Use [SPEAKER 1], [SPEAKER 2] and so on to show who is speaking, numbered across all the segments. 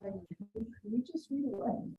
[SPEAKER 1] Can you just read away?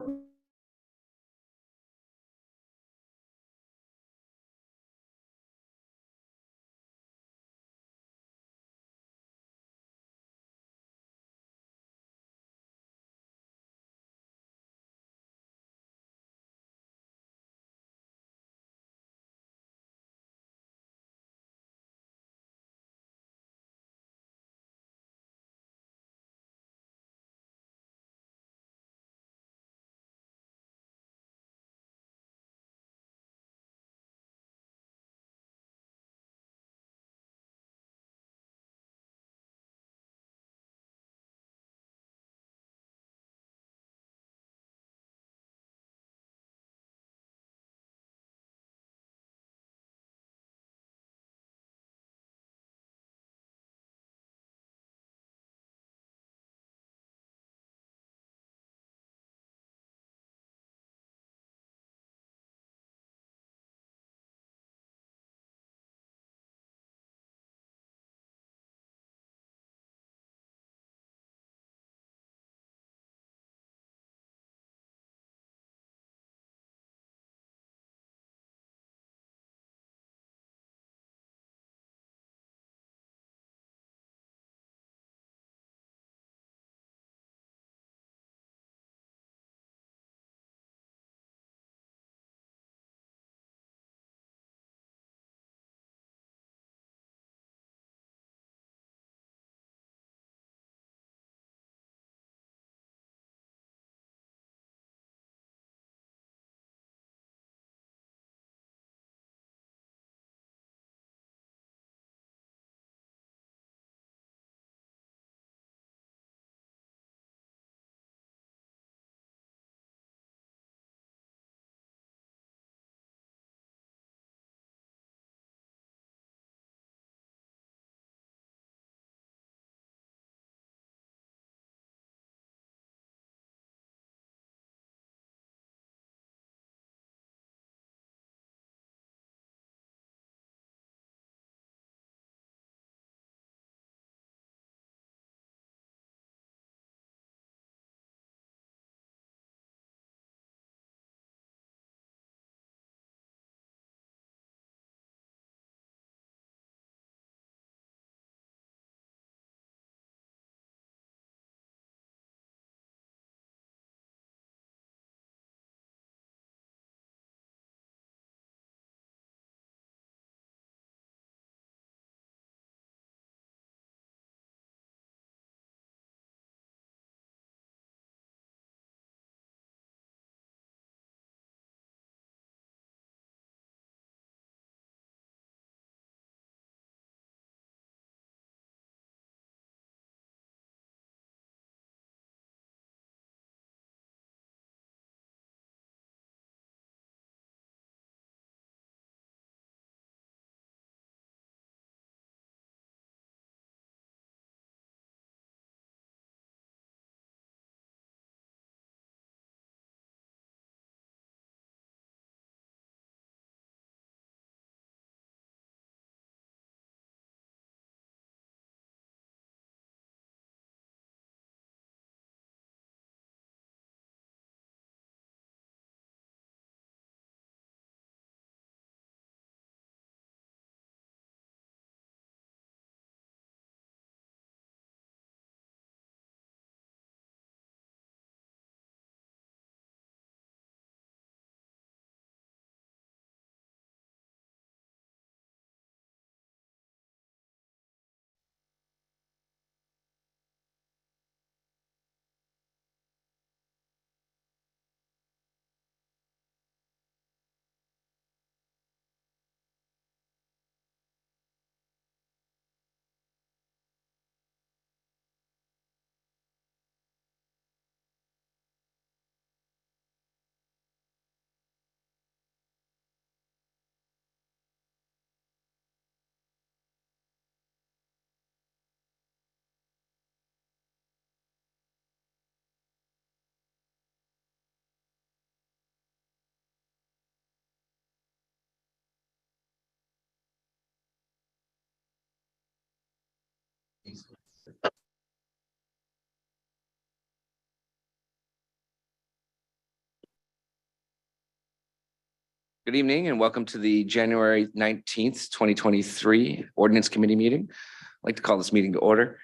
[SPEAKER 2] Good evening and welcome to the January 19th, 2023 Ordinance Committee meeting. I'd like to call this meeting to order.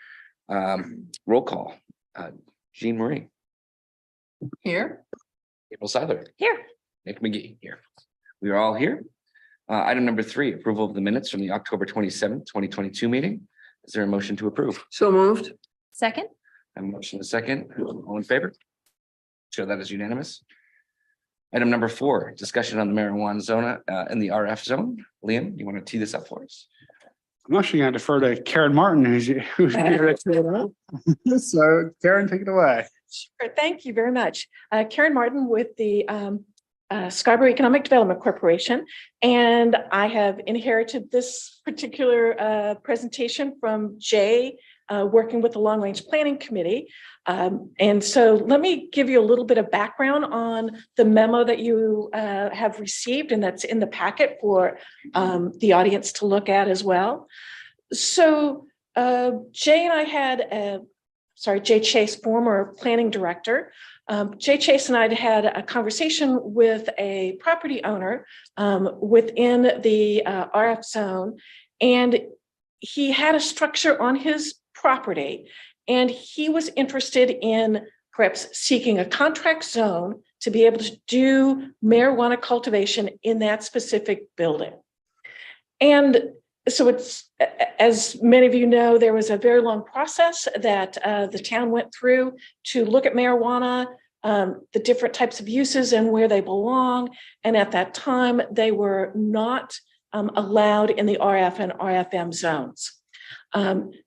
[SPEAKER 2] Roll call. Jean Marie.
[SPEAKER 1] Here.
[SPEAKER 2] April Seiler.
[SPEAKER 3] Here.
[SPEAKER 2] Nick McGee here. We are all here. Item number 3, approval of the minutes from the October 27th, 2022 meeting. Is there a motion to approve?
[SPEAKER 1] So moved.
[SPEAKER 3] Second.
[SPEAKER 2] A motion, a second. All in favor? Show that as unanimous. Item number 4, discussion on the marijuana zone in the RF zone. Liam, you want to tee this up for us?
[SPEAKER 4] I'm actually going to defer to Karen Martin, who's here to say that. So Karen, take it away.
[SPEAKER 3] Sure. Thank you very much. Karen Martin with the Scarborough Economic Development Corporation. And I have inherited this particular presentation from Jay, working with the Long Range Planning Committee. And so let me give you a little bit of background on the memo that you have received, and that's in the packet for the audience to look at as well. So Jay and I had Jay Chase, former planning director. Jay Chase and I had a conversation with a property owner within the RF zone, and he had a structure on his property, and he was interested in perhaps seeking a contract zone to be able to do marijuana cultivation in that specific building. And so it's, as many of you know, there was a very long process that the town went through to look at marijuana, the different types of uses and where they belong. And at that time, they were not allowed in the RF and RFM zones.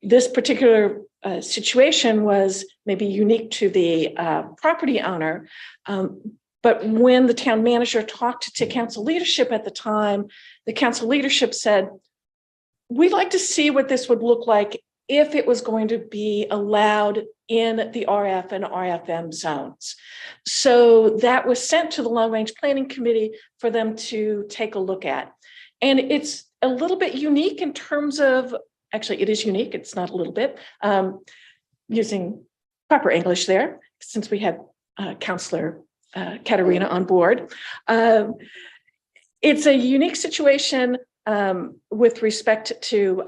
[SPEAKER 3] This particular situation was maybe unique to the property owner, but when the town manager talked to council leadership at the time, the council leadership said, we'd like to see what this would look like if it was going to be allowed in the RF and RFM zones. So that was sent to the Long Range Planning Committee for them to take a look at. And it's a little bit unique in terms of, actually it is unique, it's not a little bit, using proper English there, since we have Councillor Katerina on board. It's a unique situation with respect to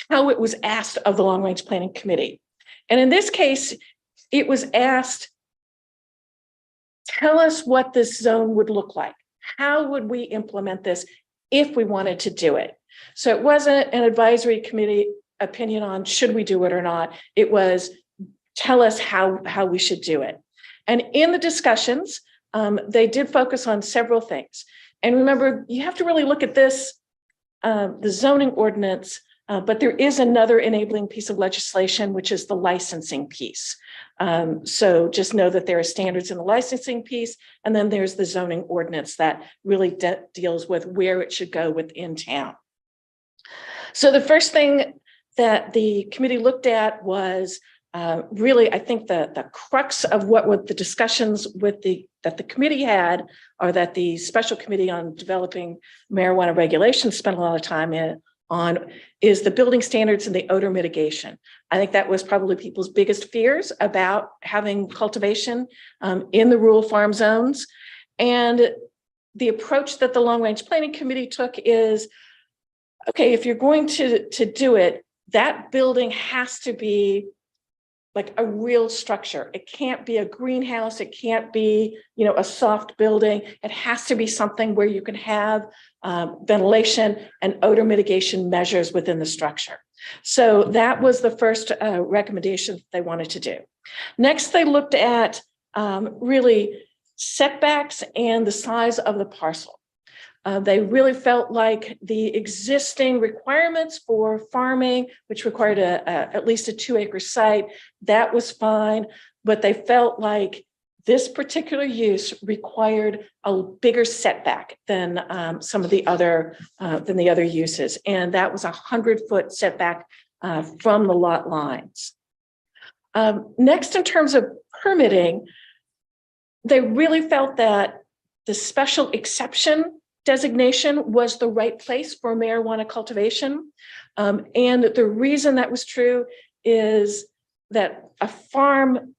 [SPEAKER 3] how it was asked of the Long Range Planning Committee. And in this case, it was asked, tell us what this zone would look like. How would we implement this if we wanted to do it? So it wasn't an advisory committee opinion on should we do it or not. It was tell us how we should do it. And in the discussions, they did focus on several things. And remember, you have to really look at this, the zoning ordinance, but there is another enabling piece of legislation, which is the licensing piece. So just know that there are standards in the licensing piece, and then there's the zoning ordinance that really deals with where it should go within town. So the first thing that the committee looked at was really, I think the crux of what were the discussions with that the committee had, or that the special committee on developing marijuana regulations spent a lot of time on, is the building standards and the odor mitigation. I think that was probably people's biggest fears about having cultivation in the rural farm zones. And the approach that the Long Range Planning Committee took is, okay, if you're going to do it, that building has to be like a real structure. It can't be a greenhouse. It can't be, a soft building. It has to be something where you can have ventilation and odor mitigation measures within the structure. So that was the first recommendation they wanted to do. Next, they looked at really setbacks and the size of the parcel. They really felt like the existing requirements for farming, which required at least a 2-acre site, that was fine, but they felt like this particular use required a bigger setback than some of the other uses, and that was a 100-foot setback from the lot lines. Next, in terms of permitting, they really felt that the special exception designation was the right place for marijuana cultivation. And the reason that was true is that a farm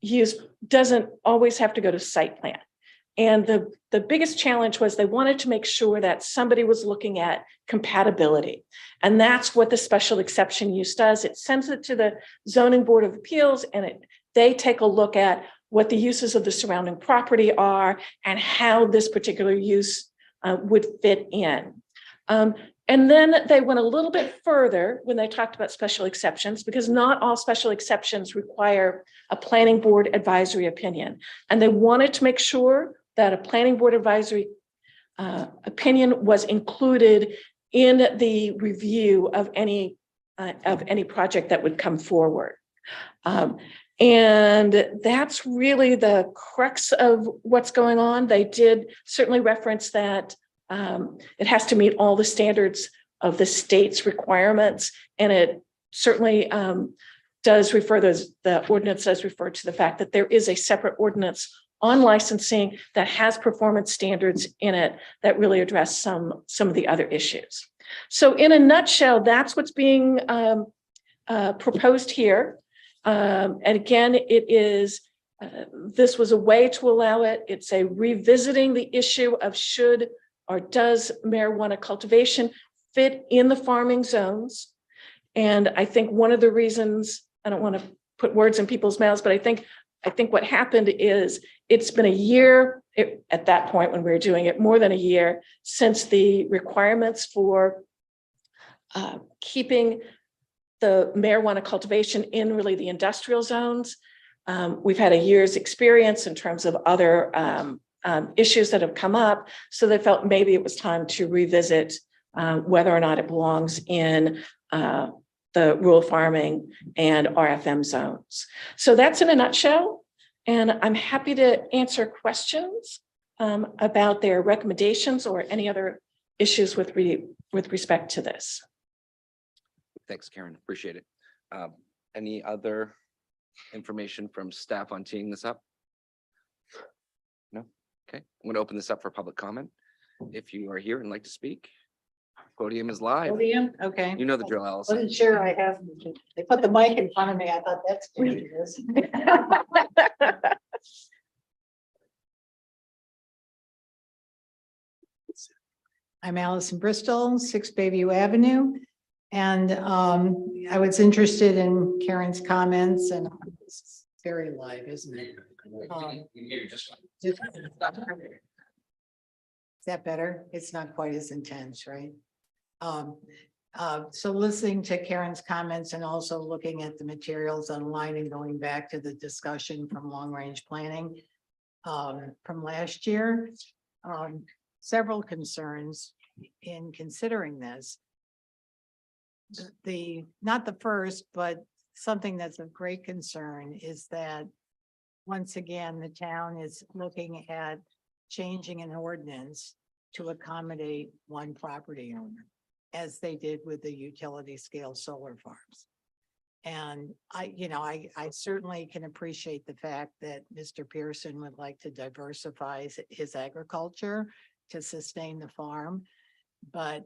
[SPEAKER 3] use doesn't always have to go to site plan. And the biggest challenge was they wanted to make sure that somebody was looking at compatibility. And that's what the special exception use does. It sends it to the Zoning Board of Appeals, and they take a look at what the uses of the surrounding property are and how this particular use would fit in. And then they went a little bit further when they talked about special exceptions, because not all special exceptions require a planning board advisory opinion. And they wanted to make sure that a planning board advisory opinion was included in the review of any project that would come forward. And that's really the crux of what's going on. They did certainly reference that it has to meet all the standards of the state's requirements. And it certainly does refer, the ordinance does refer to the fact that there is a separate ordinance on licensing that has performance standards in it that really address some of the other issues. So in a nutshell, that's what's being proposed here. And again, it is, this was a way to allow it. It's a revisiting the issue of should or does marijuana cultivation fit in the farming zones? And I think one of the reasons, I don't want to put words in people's mouths, but I think what happened is it's been a year at that point when we were doing it, more than a year since the requirements for keeping the marijuana cultivation in really the industrial zones. We've had a year's experience in terms of other issues that have come up. So they felt maybe it was time to revisit whether or not it belongs in the rural farming and RFM zones. So that's in a nutshell. And I'm happy to answer questions about their recommendations or any other issues with respect to this.
[SPEAKER 2] Thanks, Karen. Appreciate it. Any other information from staff on teeing this up? No? Okay, I'm going to open this up for public comment. If you are here and like to speak, podium is live.
[SPEAKER 1] Podium, okay.
[SPEAKER 2] You know the drill, Allison.
[SPEAKER 1] Wasn't sure I have, they put the mic in front of me. I thought that's dangerous. I'm Allison Bristol, 6 Bayview Avenue. And I was interested in Karen's comments, and it's very live, isn't it? Is that better? It's not quite as intense, right? So listening to Karen's comments and also looking at the materials online and going back to the discussion from long range planning from last year, several concerns in considering this. Not the first, but something that's of great concern is that once again, the town is looking at changing an ordinance to accommodate one property owner, as they did with the utility scale solar farms. And I certainly can appreciate the fact that Mr. Pearson would like to diversify his agriculture to sustain the farm, but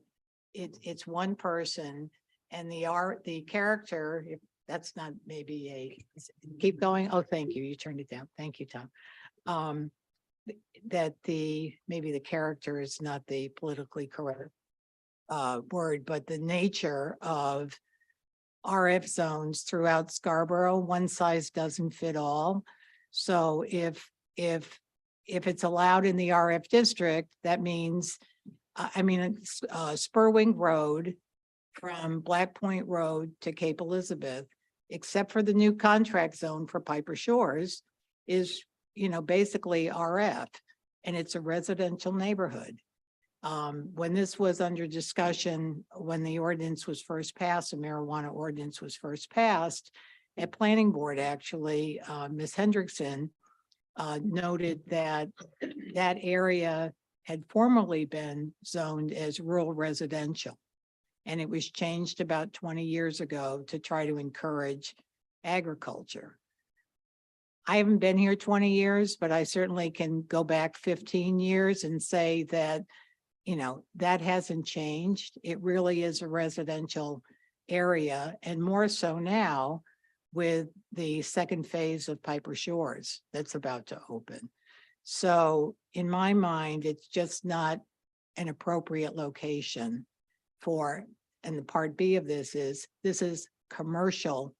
[SPEAKER 1] it's one person. And the character, if that's not maybe keep going. Oh, thank you. You turned it down. Thank you, Tom. That maybe the character is not the politically correct word, but the nature of RF zones throughout Scarborough, one size doesn't fit all. So if it's allowed in the RF district, that means, Spurwing Road from Black Point Road to Cape Elizabeth, except for the new contract zone for Piper Shores, is, basically RF, and it's a residential neighborhood. When this was under discussion, when the ordinance was first passed, the marijuana ordinance was first passed at planning board, actually, Ms. Hendrickson noted that that area had formerly been zoned as rural residential. And it was changed about 20 years ago to try to encourage agriculture. I haven't been here 20 years, but I certainly can go back 15 years and say that, that hasn't changed. It really is a residential area, and more so now with the second phase of Piper Shores that's about to open. So in my mind, it's just not an appropriate location for, and the part B of this is commercial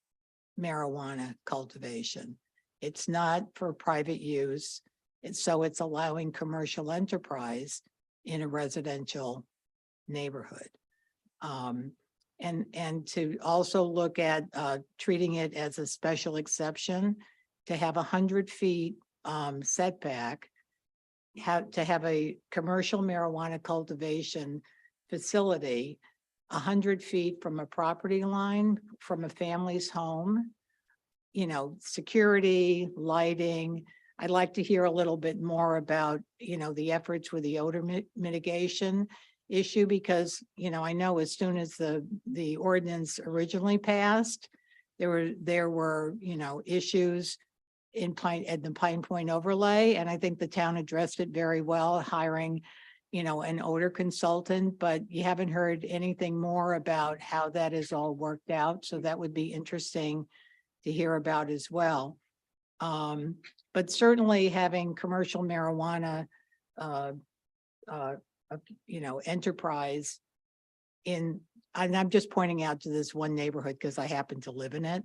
[SPEAKER 1] marijuana cultivation. It's not for private use. It's allowing commercial enterprise in a residential neighborhood. And to also look at treating it as a special exception, to have 100 feet setback, to have a commercial marijuana cultivation facility 100 feet from a property line, from a family's home, you know, security, lighting. I'd like to hear a little bit more about, you know, the efforts with the odor mitigation issue, because, you know, I know as soon as the ordinance originally passed, there were, you know, issues at the Pine Point overlay. And I think the town addressed it very well, hiring, you know, an odor consultant, but you haven't heard anything more about how that is all worked out. So that would be interesting to hear about as well. But certainly having commercial marijuana, you know, enterprise and I'm just pointing out to this one neighborhood because I happen to live in it,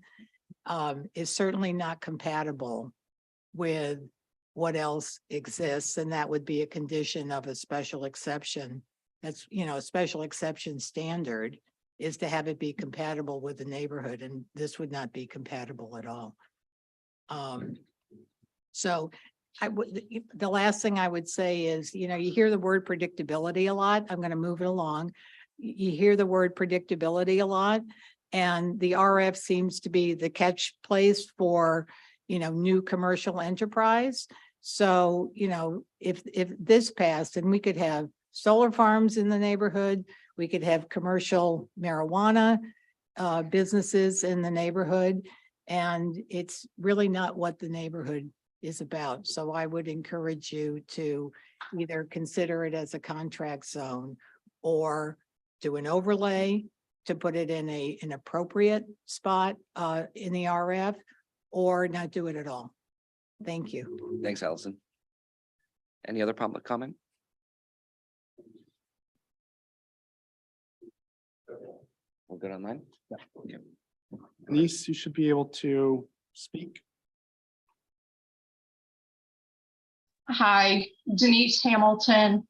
[SPEAKER 1] is certainly not compatible with what else exists. And that would be a condition of a special exception. That's, you know, a special exception standard is to have it be compatible with the neighborhood, and this would not be compatible at all. So the last thing I would say is, you know, you hear the word predictability a lot. I'm going to move it along. You hear the word predictability a lot, and the RF seems to be the catch place for, you know, new commercial enterprise. So, you know, if this passed, and we could have solar farms in the neighborhood, we could have commercial marijuana businesses in the neighborhood, and it's really not what the neighborhood is about. So I would encourage you to either consider it as a contract zone or do an overlay to put it in an appropriate spot in the RF, or not do it at all. Thank you.
[SPEAKER 2] Thanks, Allison. Any other public comment? We're good online? Yeah.
[SPEAKER 4] Denise, you should be able to speak.
[SPEAKER 5] Hi, Denise Hamilton,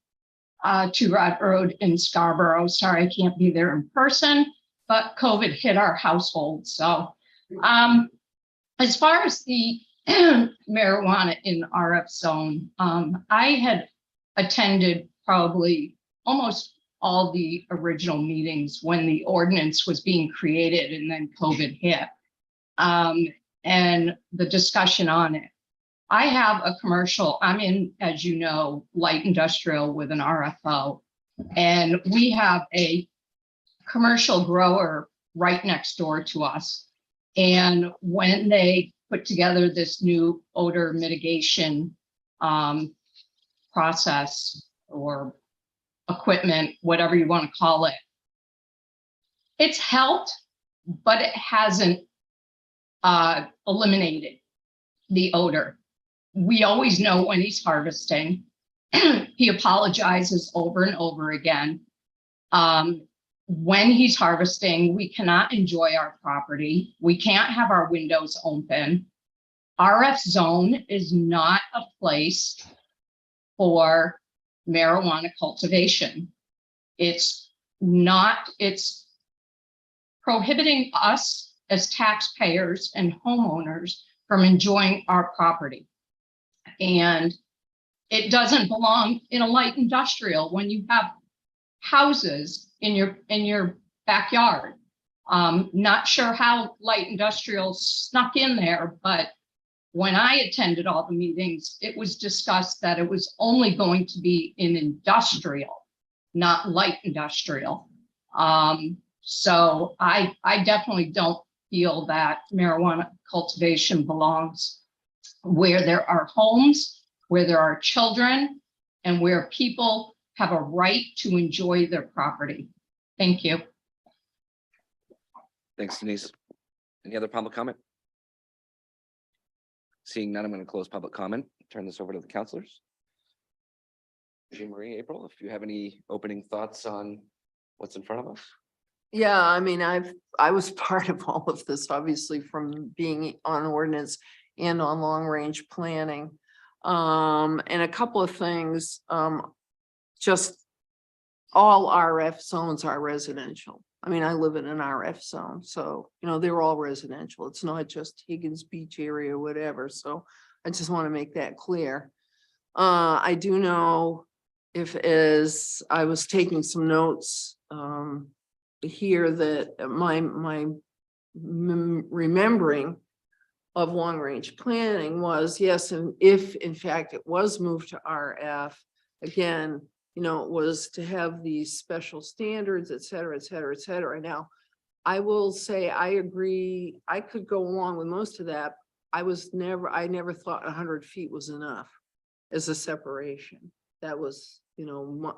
[SPEAKER 5] 2 Rod Road in Scarborough. Sorry, I can't be there in person, but COVID hit our household. So as far as the marijuana in RF zone, I had attended probably almost all the original meetings when the ordinance was being created and then COVID hit, and the discussion on it. I have a commercial, I'm in, as you know, light industrial with an RFO, and we have a commercial grower right next door to us. And when they put together this new odor mitigation process or equipment, whatever you want to call it, it's helped, but it hasn't eliminated the odor. We always know when he's harvesting. He apologizes over and over again. When he's harvesting, we cannot enjoy our property. We can't have our windows open. RF zone is not a place for marijuana cultivation. It's prohibiting us as taxpayers and homeowners from enjoying our property. And it doesn't belong in a light industrial when you have houses in your backyard. Not sure how light industrial snuck in there, but when I attended all the meetings, it was discussed that it was only going to be in industrial, not light industrial. So I definitely don't feel that marijuana cultivation belongs where there are homes, where there are children, and where people have a right to enjoy their property. Thank you.
[SPEAKER 2] Thanks, Denise. Any other public comment? Seeing none, I'm going to close public comment. turn this over to the counselors. Jean Marie, April, if you have any opening thoughts on what's in front of us?
[SPEAKER 6] Yeah, I mean, I was part of all of this, obviously, from being on ordinance and on long-range planning. And a couple of things, just all RF zones are residential. I mean, I live in an RF zone, so, they're all residential. It's not just Higgins Beach area or whatever, so I just want to make that clear. I do know if, as I was taking some notes, here that my remembering of long range planning was, yes, and if in fact it was moved to RF, again, it was to have these special standards, et cetera, et cetera, et cetera. Now, I will say I agree, I could go along with most of that. I never thought 100 feet was enough as a separation. That was,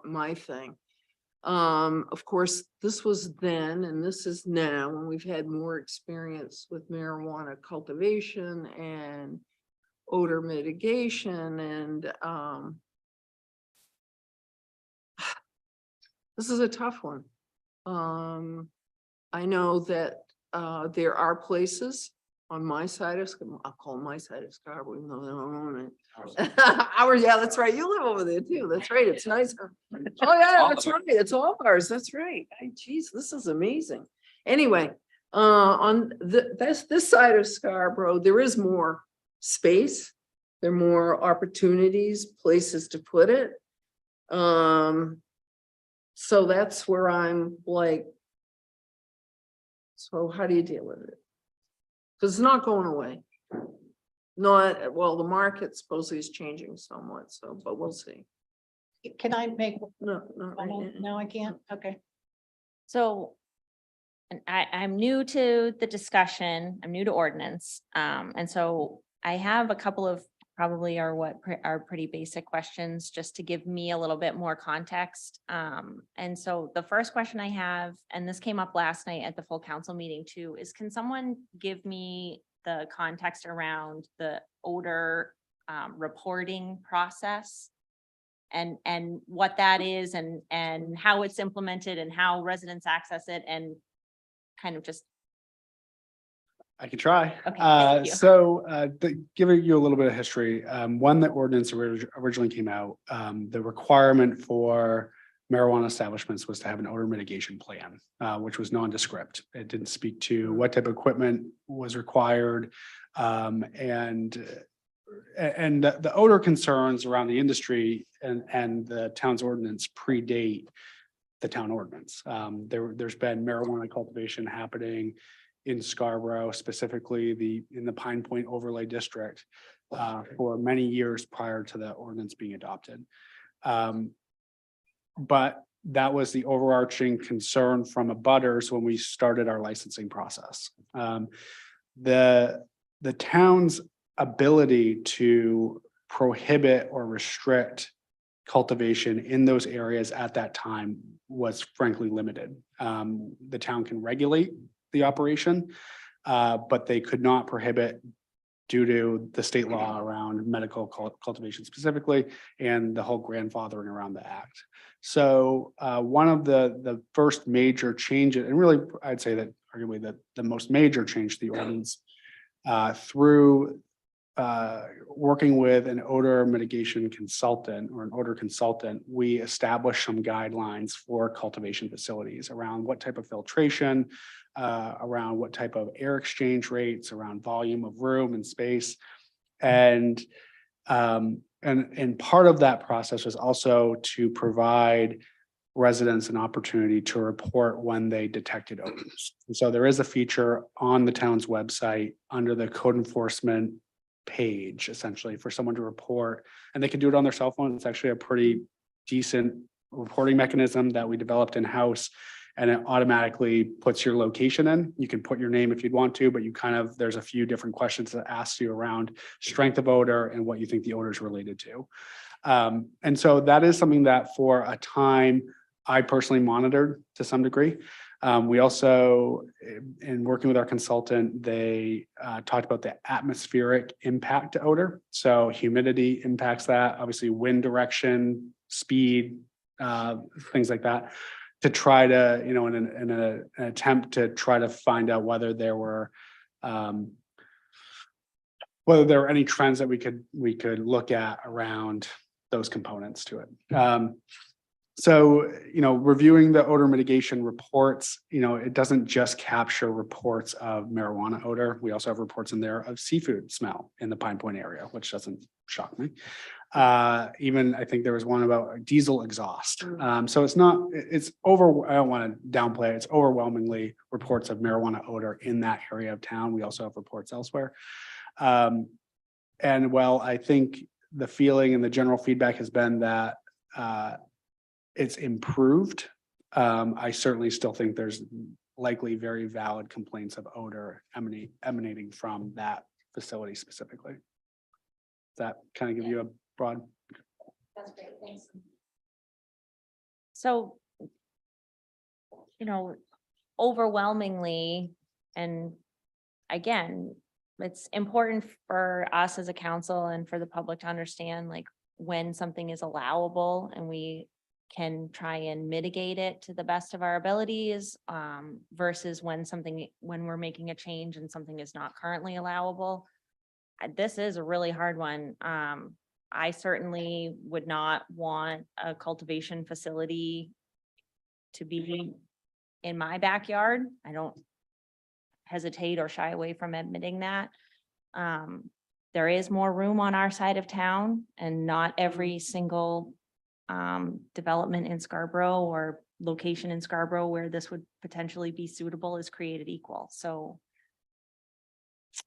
[SPEAKER 6] my thing. Of course, this was then, and this is now, when we've had more experience with marijuana cultivation and odor mitigation, and this is a tough one. I know that there are places on my side of, I'll call my side of Scarborough, even though they don't own it. Yeah, that's right. You live over there too. That's right. It's nice. Oh, yeah, that's right. It's all ours. That's right. Geez, this is amazing. Anyway, on this side of Scarborough, there is more space. There are more opportunities, places to put it. So that's where I'm like, so how do you deal with it? Because it's not going away. Not, well, the market supposedly is changing somewhat, so, but we'll see.
[SPEAKER 1] Can I make,
[SPEAKER 6] No, not right now.
[SPEAKER 1] no, I can't, okay.
[SPEAKER 7] So, and I'm new to the discussion, I'm new to ordinance. And so I have a couple of probably are pretty basic questions just to give me a little bit more context. And so the first question I have, and this came up last night at the full council meeting too, is can someone give me the context around the odor reporting process? And what that is and how it's implemented and how residents access it and kind of just.
[SPEAKER 4] I can try.
[SPEAKER 7] Okay, thank you.
[SPEAKER 4] So giving you a little bit of history, when the ordinance originally came out, the requirement for marijuana establishments was to have an odor mitigation plan, which was nondescript. It didn't speak to what type of equipment was required. And the odor concerns around the industry and the town's ordinance predate the town ordinance. There's been marijuana cultivation happening in Scarborough, specifically in the Pine Point Overlay District, for many years prior to the ordinance being adopted. But that was the overarching concern from abutters when we started our licensing process. The town's ability to prohibit or restrict cultivation in those areas at that time was frankly limited. The town can regulate the operation, but they could not prohibit due to the state law around medical cultivation specifically, and the whole grandfathering around the act. So one of the first major changes, and really I'd say that arguably that the most major change to the ordinance through working with an odor mitigation consultant or an odor consultant, we established some guidelines for cultivation facilities around what type of filtration, around what type of air exchange rates, around volume of room and space. And part of that process was also to provide residents an opportunity to report when they detected odors. And so there is a feature on the town's website under the code enforcement page, essentially, for someone to report, and they can do it on their cell phone. It's actually a pretty decent reporting mechanism that we developed in-house, and it automatically puts your location in. You can put your name if you'd want to, but there's a few different questions that ask you around strength of odor and what you think the odor is related to. And so that is something that for a time I personally monitored to some degree. We also, in working with our consultant, they talked about the atmospheric impact to odor. So humidity impacts that, obviously wind direction, speed, things like that. To try to, you know, in an attempt to try to find out whether there were any trends that we could look at around those components to it. So, you know, reviewing the odor mitigation reports, you know, it doesn't just capture reports of marijuana odor. We also have reports in there of seafood smell in the Pine Point area, which doesn't shock me. Even I think there was one about diesel exhaust. So it's not, I don't want to downplay it. It's overwhelmingly reports of marijuana odor in that area of town. We also have reports elsewhere. And while I think the feeling and the general feedback has been that it's improved, I certainly still think there's likely very valid complaints of odor emanating from that facility specifically. Does that kind of give you a broad?
[SPEAKER 7] That's great, thanks. So, you know, overwhelmingly, and again, it's important for us as a council and for the public to understand, like, when something is allowable and we can try and mitigate it to the best of our abilities, versus when we're making a change and something is not currently allowable. This is a really hard one. I certainly would not want a cultivation facility to be in my backyard. I don't hesitate or shy away from admitting that. There is more room on our side of town, and not every single development in Scarborough or location in Scarborough where this would potentially be suitable is created equal. So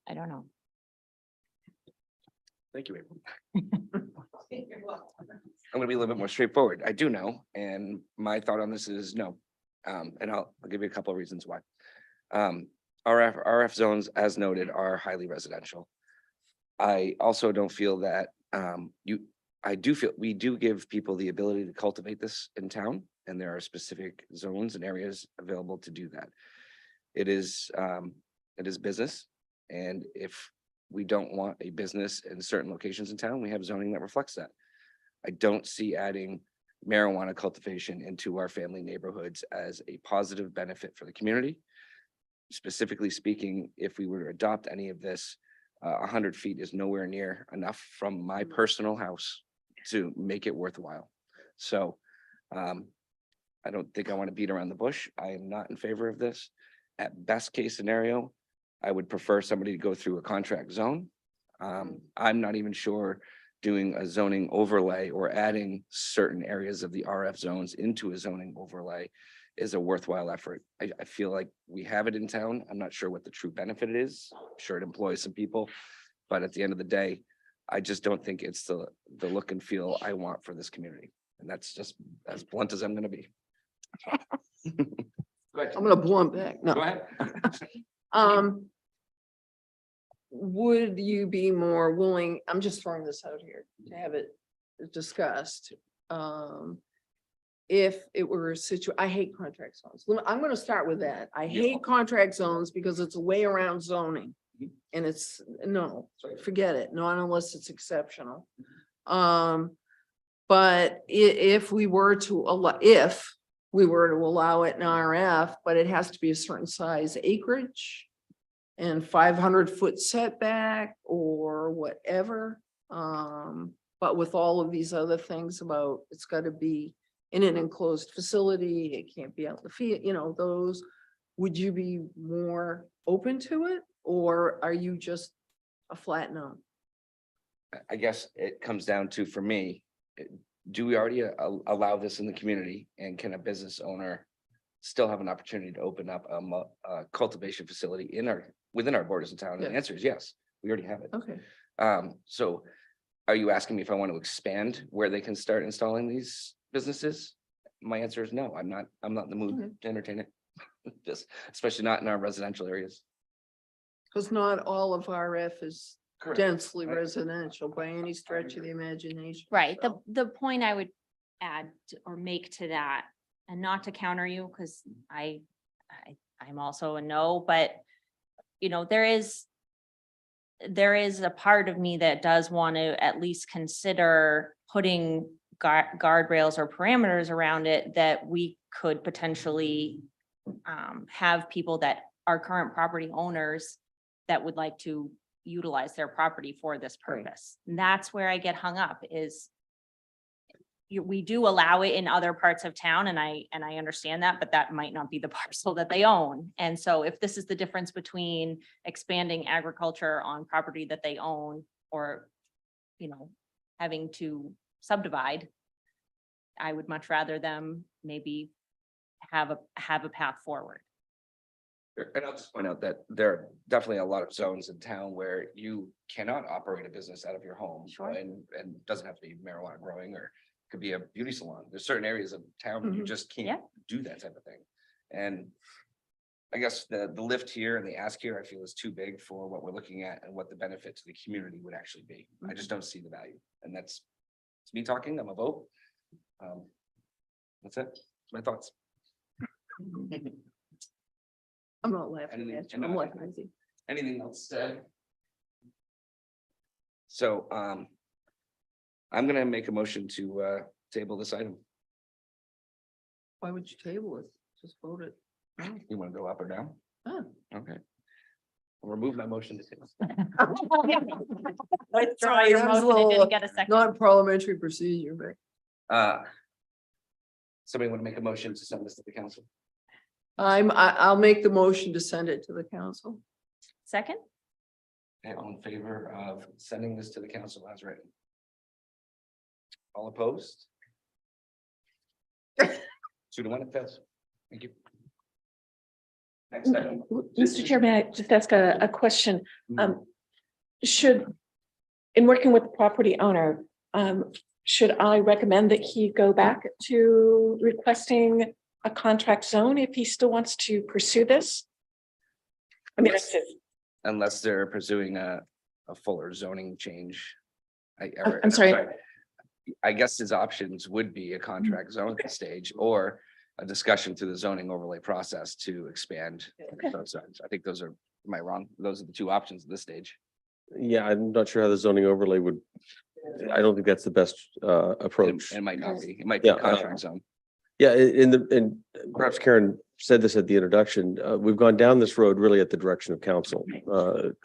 [SPEAKER 7] I don't know.
[SPEAKER 2] Thank you, April. I'm gonna be a little bit more straightforward. I do know, and my thought on this is no. And I'll give you a couple of reasons why. RF zones, as noted, are highly residential. I also don't feel that I do feel we do give people the ability to cultivate this in town, and there are specific zones and areas available to do that. It is business, and if we don't want a business in certain locations in town, we have zoning that reflects that. I don't see adding marijuana cultivation into our family neighborhoods as a positive benefit for the community. Specifically speaking, if we were to adopt any of this, 100 feet is nowhere near enough from my personal house to make it worthwhile. So I don't think I want to beat around the bush. I am not in favor of this. At best case scenario, I would prefer somebody to go through a contract zone. I'm not even sure doing a zoning overlay or adding certain areas of the RF zones into a zoning overlay is a worthwhile effort. I feel like we have it in town. I'm not sure what the true benefit it is. I'm sure it employs some people, but at the end of the day, I just don't think it's the look and feel I want for this community. And that's just as blunt as I'm gonna be. Go ahead.
[SPEAKER 6] I'm gonna blunt back.
[SPEAKER 2] Go
[SPEAKER 6] No.
[SPEAKER 2] ahead.
[SPEAKER 6] Would you be more willing, I'm just throwing this out here to have it discussed. If it were a I hate contract zones. I'm gonna start with that. I hate contract zones because it's a way around zoning. And it's, no, forget it, not unless it's exceptional. But if we were to allow it in RF, but it has to be a certain size acreage and 500-foot setback or whatever. But with all of these other things about, it's got to be in an enclosed facility, it can't be out in the field, you know, those, would you be more open to it? Or are you just a flat no?
[SPEAKER 2] I guess it comes down to, for me, do we already allow this in the community, and can a business owner still have an opportunity to open up a cultivation facility within our borders of town? And the
[SPEAKER 6] Yes.
[SPEAKER 2] answer is yes, we already have it.
[SPEAKER 6] Okay.
[SPEAKER 2] So are you asking me if I want to expand where they can start installing these businesses? My answer is no. I'm not in the mood
[SPEAKER 6] Okay.
[SPEAKER 2] to entertain it. Just, especially not in our residential areas.
[SPEAKER 6] Because not all of RF is
[SPEAKER 2] Correct.
[SPEAKER 6] densely
[SPEAKER 2] Right.
[SPEAKER 6] residential by any stretch of the imagination.
[SPEAKER 7] Right,
[SPEAKER 6] so.
[SPEAKER 7] the point I would add or make to that, and not to counter you, because I I'm also a no, but you know, there is a part of me that does want to at least consider putting guardrails or parameters around it that we could potentially have people that are current property owners that would like to utilize their property for this
[SPEAKER 6] Right.
[SPEAKER 7] purpose. And that's where I get hung up is we do allow it in other parts of town and I understand that, but that might not be the parcel that they own. And so if this is the difference between expanding agriculture on property that they own or, you know, having to subdivide, I would much rather them maybe have a path forward.
[SPEAKER 2] Sure. And I'll just point out that there are definitely a lot of zones in town where you cannot operate a business out of your home.
[SPEAKER 7] Sure.
[SPEAKER 2] And doesn't have to be marijuana growing or could be a beauty salon. There's certain areas of town where you
[SPEAKER 6] Mhm.
[SPEAKER 2] just
[SPEAKER 7] Yeah.
[SPEAKER 2] can't do that type of thing. And I guess the lift here and the ask here, I feel is too big for what we're looking at and what the benefit to the community would actually be. I just don't see the value. And that's it's me talking, I'm a vote. That's it. My thoughts.
[SPEAKER 6] I'm not laughing
[SPEAKER 2] Anything-
[SPEAKER 6] at you. I'm laughing at you.
[SPEAKER 2] Anything else said? So, I'm gonna make a motion to, table this item.
[SPEAKER 6] Why would you table it? Just vote it. No.
[SPEAKER 2] You wanna go up or down?
[SPEAKER 6] Oh.
[SPEAKER 2] Okay. I'll remove my motion to table.
[SPEAKER 7] Withdraw your
[SPEAKER 6] That was a
[SPEAKER 7] motion, it
[SPEAKER 6] little
[SPEAKER 7] didn't get a second.
[SPEAKER 6] Not parliamentary procedure, but
[SPEAKER 2] Somebody wanna make a motion to send this to the council?
[SPEAKER 6] I'll make the motion to send it to the council.
[SPEAKER 7] Second?
[SPEAKER 2] Okay, all in favor of sending this to the council as written? All opposed? 2-1 it fails. Thank you. Next item.
[SPEAKER 3] Mr. Chair, may I just ask a question?
[SPEAKER 2] Mhm.
[SPEAKER 3] Should, in working with the property owner, should I recommend that he go back to requesting a contract zone if he still wants to pursue this? I mean,
[SPEAKER 2] Yes.
[SPEAKER 3] that's it.
[SPEAKER 2] Unless they're pursuing a fuller zoning change.
[SPEAKER 3] I'm sorry.
[SPEAKER 2] I guess his options would be a contract zone stage or a discussion through the zoning overlay process to expand.
[SPEAKER 3] Okay.
[SPEAKER 2] those zones. I think those are, am I wrong? Those are the two options at this stage.
[SPEAKER 8] Yeah, I'm not sure how the zoning overlay would, I don't think that's the best
[SPEAKER 2] And
[SPEAKER 8] approach.
[SPEAKER 2] It might not be, it might be a
[SPEAKER 8] Yeah,
[SPEAKER 2] contract zone.
[SPEAKER 8] Yeah, and perhaps Karen said this at the introduction, we've gone down this road really at the direction of council.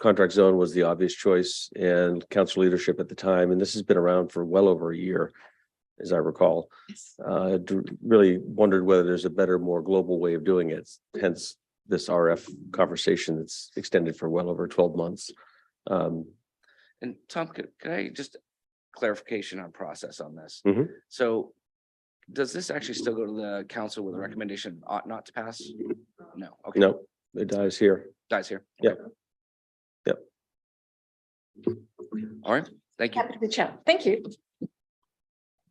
[SPEAKER 8] Contract zone was the obvious choice and council leadership at the time, and this has been around for well over a year, as I recall. Really wondered whether there's a better, more global way of doing it, hence this RF conversation that's extended for well over 12 months.
[SPEAKER 2] And Tom, could I just clarification on process on this?
[SPEAKER 8] Mhm.
[SPEAKER 2] So does this actually still go to the council with a recommendation ought not to pass? No, okay.
[SPEAKER 8] No, it dies here.
[SPEAKER 2] Dies here.
[SPEAKER 8] Yeah.
[SPEAKER 2] Okay.
[SPEAKER 8] Yep.
[SPEAKER 2] All right, thank you.
[SPEAKER 3] Happy to reach out. Thank you.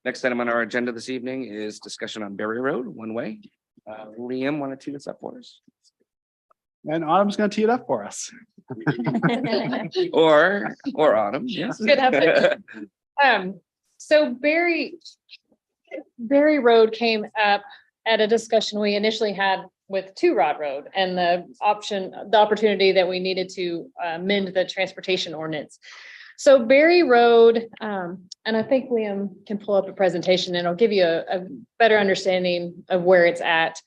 [SPEAKER 2] Next item on our agenda this evening is discussion on Berry Road, one way. Liam, want to tee this up for us?
[SPEAKER 4] And Autumn's gonna tee it up for us.
[SPEAKER 2] Or Autumn, yes.
[SPEAKER 9] Good happening. So Berry Road came up at a discussion we initially had with Two Rod Road and the opportunity that we needed to amend the transportation ordinance. So Berry Road, and I think Liam can pull up a presentation and it'll give you a better understanding of where it's at.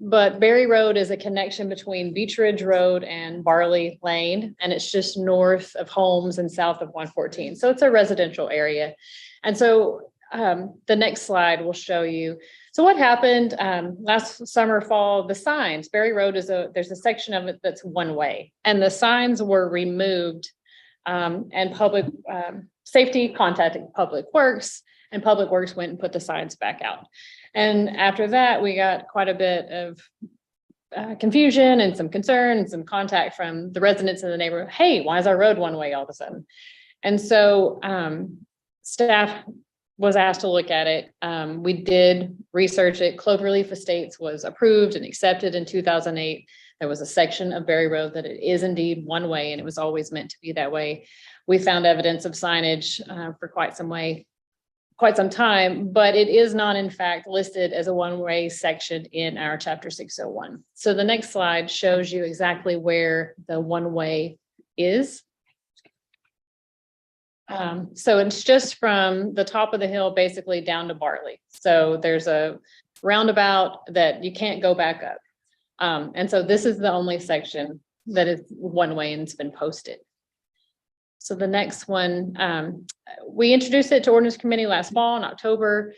[SPEAKER 9] But Berry Road is a connection between Beach Ridge Road and Barley Lane, and it's just north of Holmes and south of 114. So it's a residential area. And so the next slide will show you. So what happened last summer, fall, the signs, Berry Road there's a section of it that's one way, and the signs were removed. And public safety contacted Public Works, and Public Works went and put the signs back out. And after that, we got quite a bit of confusion and some concern and some contact from the residents in the neighborhood. Hey, why is our road one way all of a sudden? And so staff was asked to look at it. We did research it. Cloverleaf Estates was approved and accepted in 2008. There was a section of Berry Road that it is indeed one way, and it was always meant to be that way. We found evidence of signage for quite some way quite some time, but it is not in fact listed as a one-way section in our chapter 601. So the next slide shows you exactly where the one-way is. So it's just from the top of the hill, basically down to Bartley. So there's a roundabout that you can't go back up. And so this is the only section that is one-way and it's been posted. So the next one, we introduced it to ordinance committee last fall in October,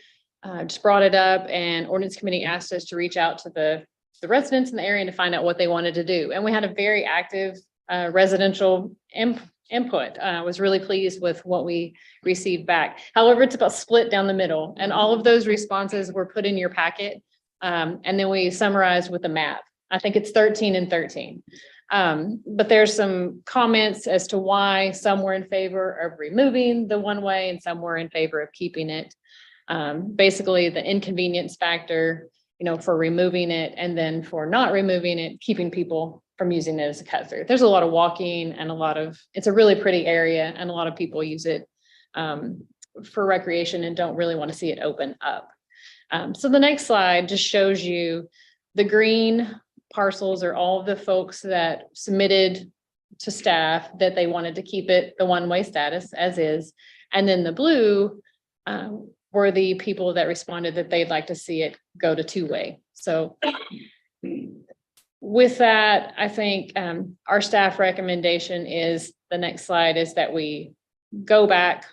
[SPEAKER 9] just brought it up, and ordinance committee asked us to reach out to the residents in the area and to find out what they wanted to do. And we had a very active residential input. I was really pleased with what we received back. However, it's about split down the middle, and all of those responses were put in your packet. And then we summarized with a map. I think it's 13 and 13. But there's some comments as to why some were in favor of removing the one way and some were in favor of keeping it. Basically the inconvenience factor, for removing it, and then for not removing it, keeping people from using it as a cut through. There's a lot of walking and it's a really pretty area, and a lot of people use it for recreation and don't really want to see it open up. So the next slide just shows you the green parcels are all of the folks that submitted to staff that they wanted to keep it the one-way status as is. And then the blue were the people that responded that they'd like to see it go to two-way. So with that, I think our staff recommendation is, the next slide is that we go back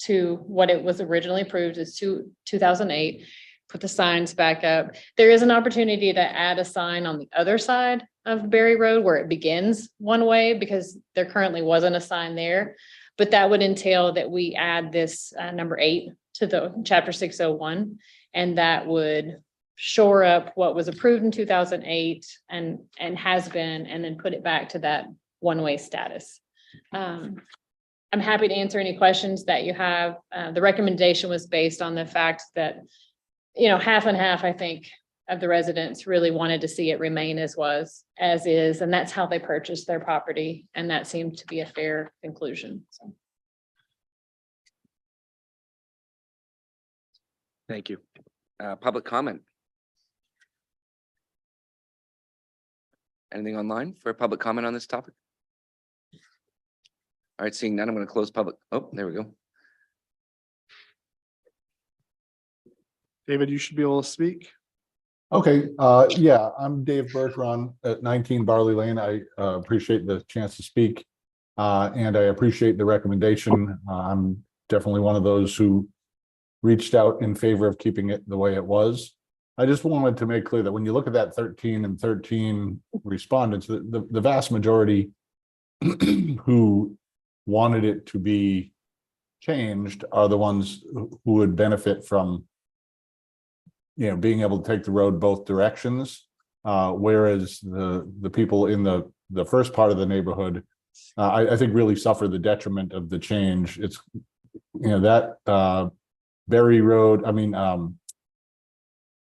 [SPEAKER 9] to what it was originally approved as 2008. Put the signs back up. There is an opportunity to add a sign on the other side of Berry Road where it begins one way, because there currently wasn't a sign there. But that would entail that we add this number 8 to the chapter 601, and that would shore up what was approved in 2008 and has been, and then put it back to that one-way status. I'm happy to answer any questions that you have. The recommendation was based on the fact that half and half, I think, of the residents really wanted to see it remain as is, and that's how they purchased their property. And that seemed to be a fair conclusion. So.
[SPEAKER 2] Thank you. Public comment. Anything online for public comment on this topic? All right, seeing none, I'm going to close public. Oh, there we go.
[SPEAKER 4] David, you should be able to speak.
[SPEAKER 10] Okay, yeah, I'm Dave Bergeron at 19 Barley Lane. I appreciate the chance to speak. And I appreciate the recommendation. I'm definitely one of those who reached out in favor of keeping it the way it was. I just wanted to make clear that when you look at that 13 and 13 respondents, the vast majority who wanted it to be changed are the ones who would benefit from being able to take the road both directions, whereas the people in the first part of the neighborhood, I think really suffer the detriment of the change. It's that Berry Road,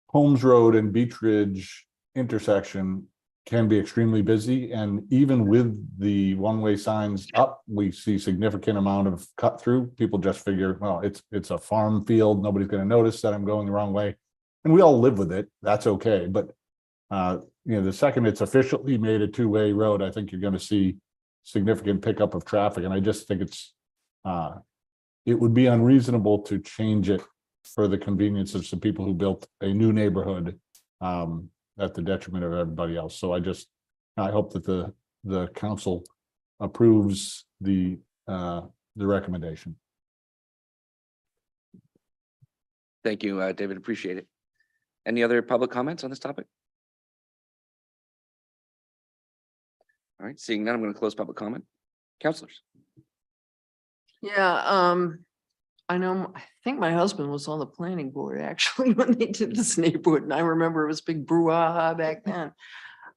[SPEAKER 10] Holmes Road and Beach Ridge intersection can be extremely busy, and even with the one-way signs up, we see significant amount of cut through. People just figure, well, it's a farm field, nobody's going to notice that I'm going the wrong way. And we all live with it. That's okay. But, the second it's officially made a two-way road, I think you're going to see significant pickup of traffic. And I just think it would be unreasonable to change it for the convenience of some people who built a new neighborhood at the detriment of everybody else. So I hope that the council approves the recommendation.
[SPEAKER 2] Thank you, David. Appreciate it. Any other public comments on this topic? All right, seeing none, I'm going to close public comment. Councilors.
[SPEAKER 6] Yeah, I think my husband was on the planning board actually when they did this neighborhood, and I remember it was big brouhaha back then.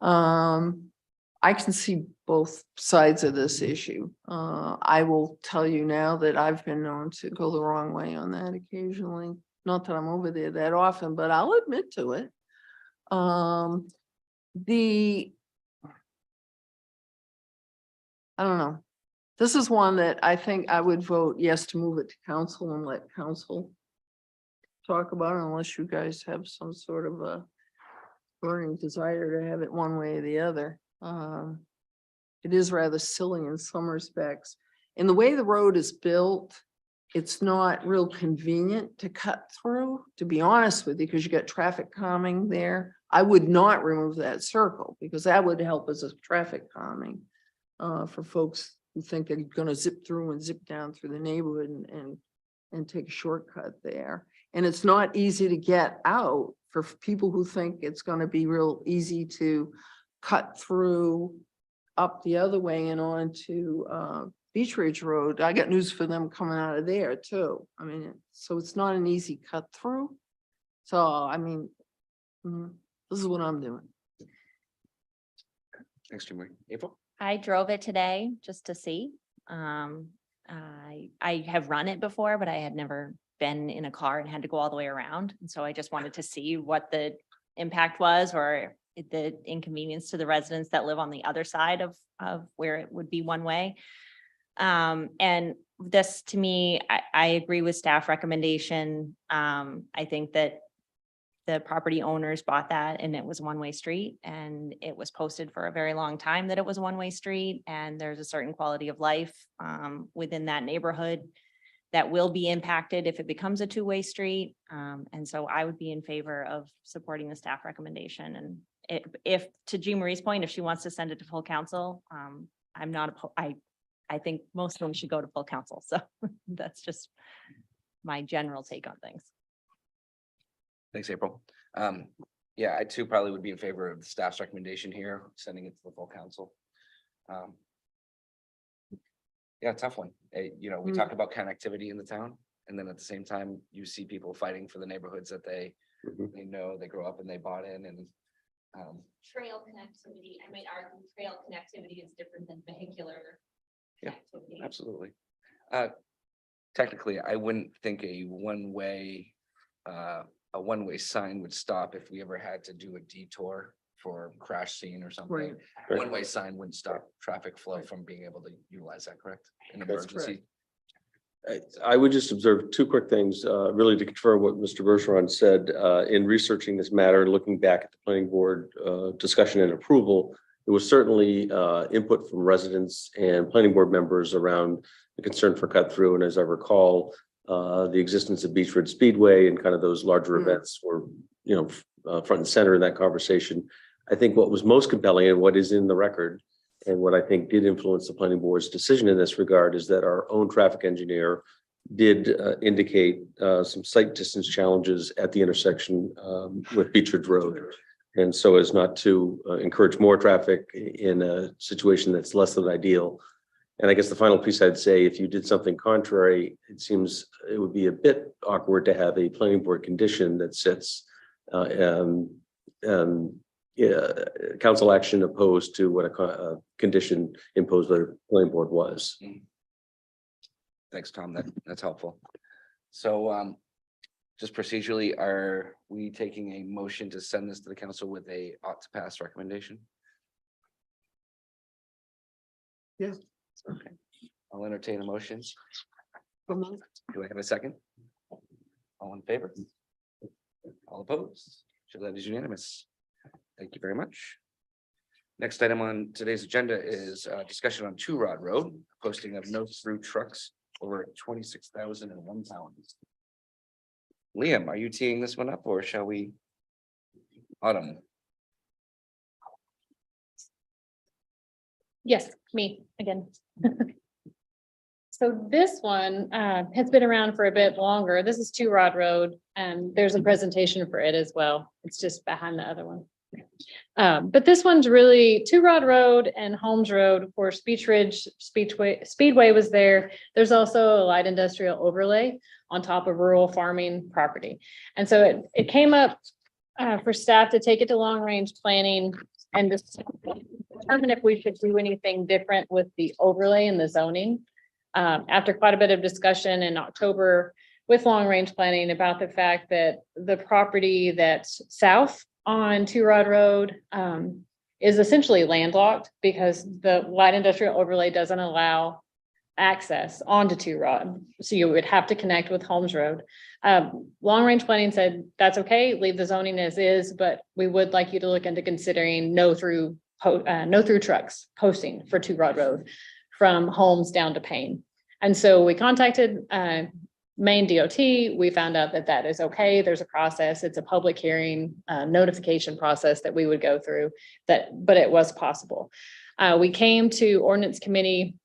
[SPEAKER 6] I can see both sides of this issue. I will tell you now that I've been known to go the wrong way on that occasionally. Not that I'm over there that often, but I'll admit to it. I don't know. This is one that I think I would vote yes to move it to council and let council talk about it unless you guys have some sort of a burning desire to have it one way or the other. It is rather silly in some respects. In the way the road is built, it's not real convenient to cut through, to be honest with you, because you got traffic calming there. I would not remove that circle because that would help as a traffic calming for folks who think they're gonna zip through and zip down through the neighborhood and take a shortcut there. And it's not easy to get out for people who think it's gonna be real easy to cut through up the other way and on to Beach Ridge Road. I got news for them coming out of there too. I mean, so it's not an easy cut through. So, I mean, this is what I'm doing.
[SPEAKER 2] Thanks, Jim Marie. April?
[SPEAKER 7] I drove it today just to see. I have run it before, but I had never been in a car and had to go all the way around. And so I just wanted to see what the impact was or the inconvenience to the residents that live on the other side of where it would be one way. And this, to me, I agree with staff recommendation. I think that the property owners bought that and it was a one-way street and it was posted for a very long time that it was a one-way street. And there's a certain quality of life within that neighborhood that will be impacted if it becomes a two-way street. And so I would be in favor of supporting the staff recommendation. And if to Jean Marie's point, if she wants to send it to full council, I'm not, I think most of them should go to full council. So that's just my general take on things.
[SPEAKER 2] Thanks, April. Yeah, I too probably would be in favor of the staff's recommendation here, sending it to the full council. Yeah, tough one. You know, we talk about connectivity in the town, and then at the same time, you see people fighting for the neighborhoods that they know, they grow up and they bought in, and
[SPEAKER 7] Trail connectivity, I might argue trail connectivity is different than vehicular.
[SPEAKER 2] Yeah, absolutely. Technically, I wouldn't think a one-way sign would stop if we ever had to do a detour for crash scene or something.
[SPEAKER 6] Right.
[SPEAKER 2] One-way sign wouldn't stop traffic flow from being able to utilize that, correct? In
[SPEAKER 6] That's
[SPEAKER 2] emergency.
[SPEAKER 8] I would just observe two quick things, really to confirm what Mr. Bergeron said, in researching this matter and looking back at the planning board discussion and approval. There was certainly input from residents and planning board members around the concern for cut through. And as I recall, the existence of Beach Ridge Speedway and kind of those larger events were, front and center in that conversation. I think what was most compelling and what is in the record and what I think did influence the planning board's decision in this regard is that our own traffic engineer did indicate some sight distance challenges at the intersection with Beach Ridge Road. And so as not to encourage more traffic in a situation that's less than ideal. And I guess the final piece I'd say, if you did something contrary, it seems it would be a bit awkward to have a planning board condition that sits council action opposed to what a condition imposed by the planning board was.
[SPEAKER 2] Thanks, Tom. That's helpful. So just procedurally, are we taking a motion to send this to the council with a ought to pass recommendation?
[SPEAKER 6] Yes.
[SPEAKER 2] Okay. I'll entertain a motion. Do I have a second? All in favor? All opposed? So that is unanimous. Thank you very much. Next item on today's agenda is discussion on Two Rod Road, posting of no through trucks over 26,001 pounds. Liam, are you teeing this one up or shall we? Autumn.
[SPEAKER 9] Yes, me again. So this one has been around for a bit longer. This is Two Rod Road and there's a presentation for it as well. It's just behind the other one. But this one's really Two Rod Road and Holmes Road. Of course, Beach Ridge Speedway was there. There's also a light industrial overlay on top of rural farming property. And so it came up for staff to take it to long range planning and determine if we should do anything different with the overlay and the zoning. After quite a bit of discussion in October with long range planning about the fact that the property that's south on Two Rod Road is essentially landlocked because the light industrial overlay doesn't allow access onto Two Rod. So you would have to connect with Holmes Road. Long range planning said, that's okay, leave the zoning as is, but we would like you to look into considering no through trucks posting for Two Rod Road from Holmes down to Payne. And so we contacted Maine DOT. We found out that that is okay. There's a process. It's a public hearing notification process that we would go through but it was possible. We came to ordinance committee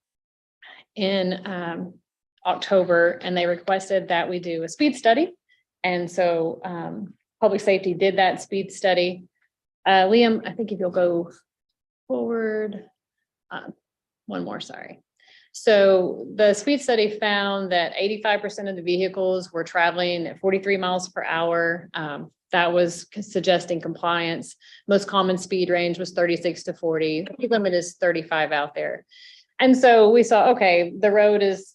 [SPEAKER 9] in October, and they requested that we do a speed study. And so public safety did that speed study. Liam, I think if you'll go forward, one more, sorry. So the speed study found that 85% of the vehicles were traveling at 43 miles per hour. That was suggesting compliance. Most common speed range was 36 to 40. The limit is 35 out there. And so we saw, okay, the road is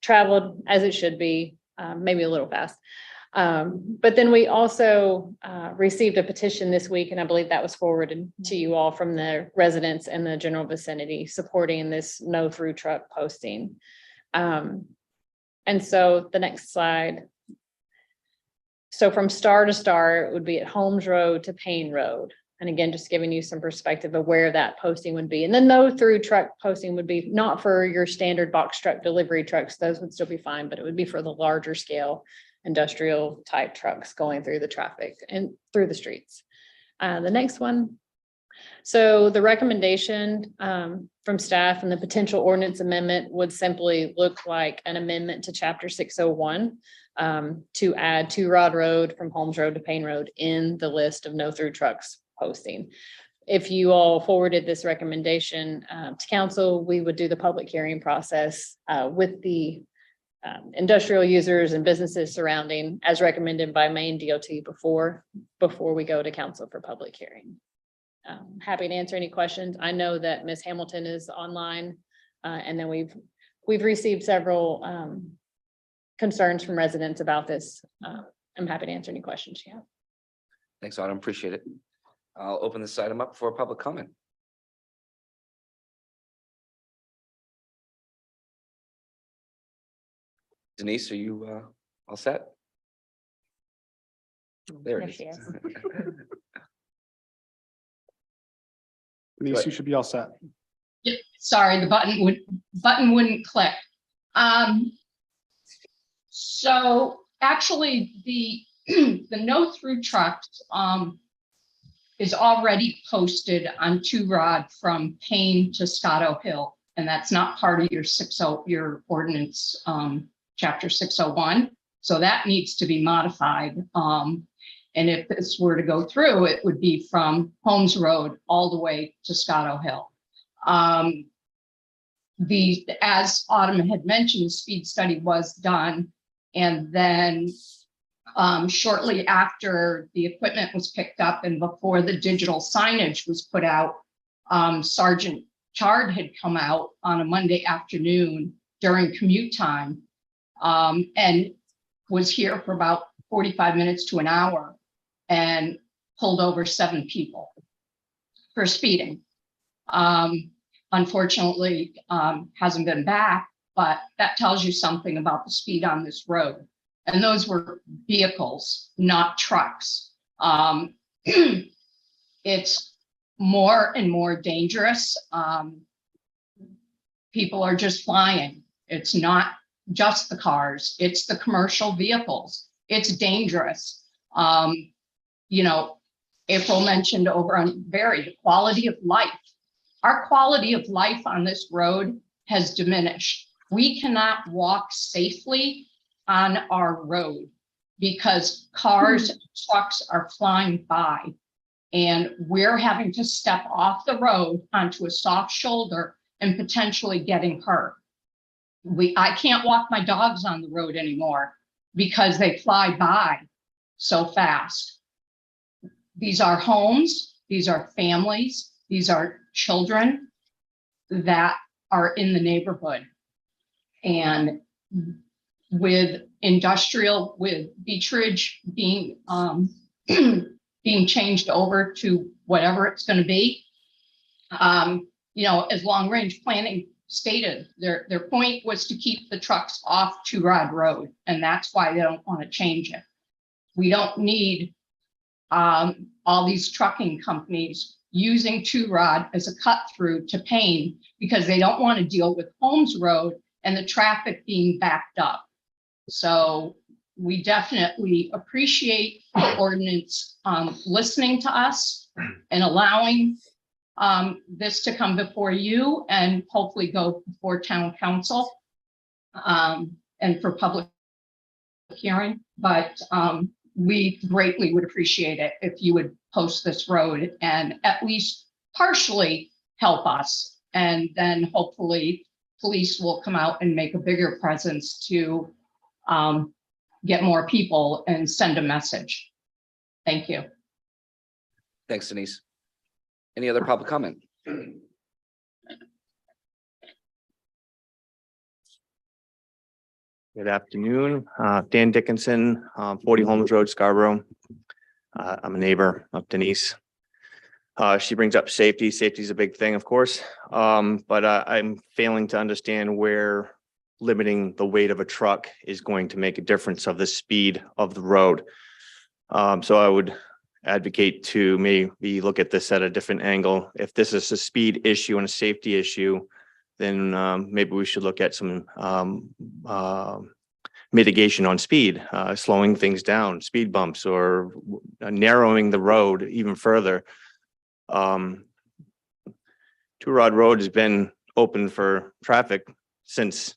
[SPEAKER 9] traveled as it should be, maybe a little fast. But then we also received a petition this week, and I believe that was forwarded to you all from the residents in the general vicinity supporting this no through truck posting. And so the next slide. So from star to star, it would be at Holmes Road to Payne Road. And again, just giving you some perspective of where that posting would be. And then no through truck posting would be not for your standard box truck delivery trucks. Those would still be fine, but it would be for the larger scale industrial type trucks going through the traffic and through the streets. The next one. So the recommendation from staff and the potential ordinance amendment would simply look like an amendment to chapter 601 to add Two Rod Road from Holmes Road to Payne Road in the list of no through trucks posting. If you all forwarded this recommendation to council, we would do the public hearing process with the industrial users and businesses surrounding as recommended by Maine DOT before we go to council for public hearing. Happy to answer any questions. I know that Ms. Hamilton is online, and then we've received several concerns from residents about this. I'm happy to answer any questions you have.
[SPEAKER 2] Thanks, Autumn. Appreciate it. I'll open this item up for public comment. Denise, are you all set? There
[SPEAKER 7] There
[SPEAKER 2] it
[SPEAKER 7] she
[SPEAKER 2] is.
[SPEAKER 7] is.
[SPEAKER 4] Denise, you should be all set.
[SPEAKER 5] Yep, sorry, the button wouldn't click. So actually the no through trucks is already posted on Two Rod from Payne to Scotto Hill, and that's not part of your ordinance chapter 601. So that needs to be modified. And if this were to go through, it would be from Holmes Road all the way to Scotto Hill. As Autumn had mentioned, the speed study was done. And then shortly after the equipment was picked up and before the digital signage was put out, Sergeant Chard had come out on a Monday afternoon during commute time and was here for about 45 minutes to an hour and pulled over 7 people for speeding. Unfortunately, hasn't been back, but that tells you something about the speed on this road. And those were vehicles, not trucks. It's more and more dangerous. People are just flying. It's not just the cars, it's the commercial vehicles. It's dangerous. You know, April mentioned over on Barry, the quality of life. Our quality of life on this road has diminished. We cannot walk safely on our road because cars and trucks are flying by, and we're having to step off the road onto a soft shoulder and potentially getting hurt. I can't walk my dogs on the road anymore because they fly by so fast. These are homes, these are families, these are children that are in the neighborhood. And with industrial, with Beech Ridge being being changed over to whatever it's going to be, you know, as long range planning stated, their point was to keep the trucks off Two Rod Road, and that's why they don't want to change it. We don't need all these trucking companies using Two Rod as a cut through to Payne because they don't want to deal with Holmes Road and the traffic being backed up. So we definitely appreciate the ordinance listening to us and allowing this to come before you and hopefully go before town council and for public hearing. But we greatly would appreciate it if you would post this road and at least partially help us. And then hopefully police will come out and make a bigger presence to get more people and send a message. Thank you.
[SPEAKER 2] Thanks, Denise. Any other public comment?
[SPEAKER 11] Good afternoon, Dan Dickinson, 40 Holmes Road, Scarborough. I'm a neighbor of Denise. She brings up safety. Safety is a big thing, of course, but I'm failing to understand where limiting the weight of a truck is going to make a difference of the speed of the road. So I would advocate to maybe look at this at a different angle. If this is a speed issue and a safety issue, then maybe we should look at some mitigation on speed, slowing things down, speed bumps, or narrowing the road even further. Two Rod Road has been open for traffic since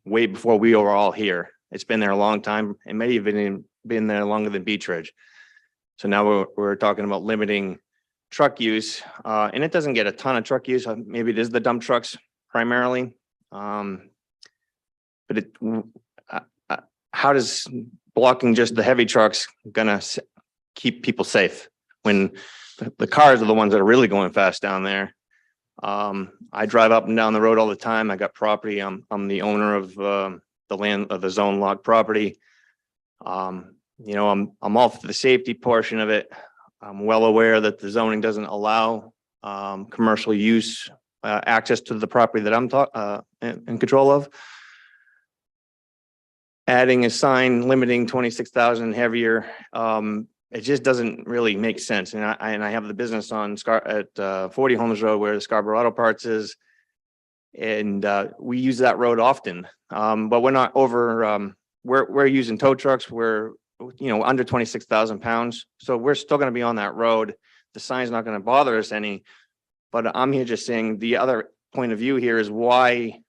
[SPEAKER 11] way before we were all here. It's been there a long time. It may even been there longer than Beach Ridge. So now we're talking about limiting truck use, and it doesn't get a ton of truck use. Maybe it is the dump trucks primarily. But how does blocking just the heavy trucks gonna keep people safe when the cars are the ones that are really going fast down there? I drive up and down the road all the time. I got property. I'm the owner of the land of the zone log property. You know, I'm all for the safety portion of it. I'm well aware that the zoning doesn't allow commercial use access to the property that I'm in control of. Adding a sign limiting 26,000 heavier, it just doesn't really make sense. And I have the business on 40 Holmes Road where the Scarborough Auto Parts is, and we use that road often. But we're not over. We're using tow trucks. We're under 26,000 pounds, so we're still going to be on that road. The sign's not going to bother us any. But I'm here just saying the other point of view here is why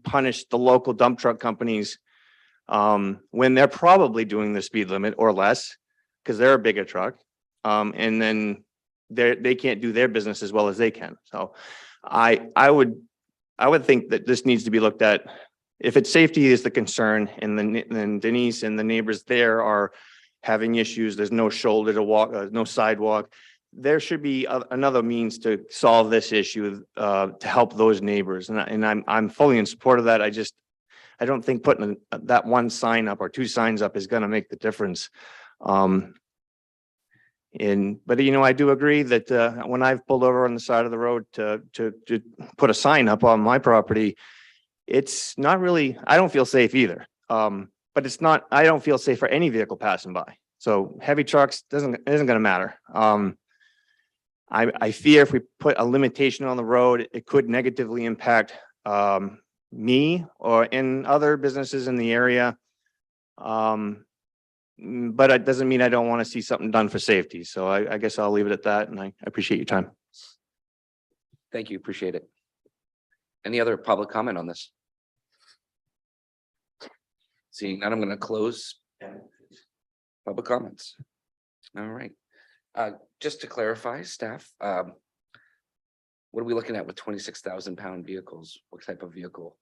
[SPEAKER 11] punish the local dump truck companies when they're probably doing the speed limit or less because they're a bigger truck, and then they can't do their business as well as they can. So I would think that this needs to be looked at. If it's safety is the concern, and then Denise and the neighbors there are having issues, there's no shoulder to walk, no sidewalk. There should be another means to solve this issue to help those neighbors, and I'm fully in support of that. I don't think putting that one sign up or two signs up is going to make the difference. But I do agree that when I've pulled over on the side of the road to put a sign up on my property, it's not really. I don't feel safe either. But it's not. I don't feel safe for any vehicle passing by. So heavy trucks isn't going to matter. I fear if we put a limitation on the road, it could negatively impact me or in other businesses in the area. But it doesn't mean I don't want to see something done for safety. So I guess I'll leave it at that, and I appreciate your time.
[SPEAKER 2] Thank you. Appreciate it. Any other public comment on this? Seeing none, I'm going to close public comments. All right. Just to clarify, staff, what are we looking at with 26,000 pound vehicles? What type of vehicle?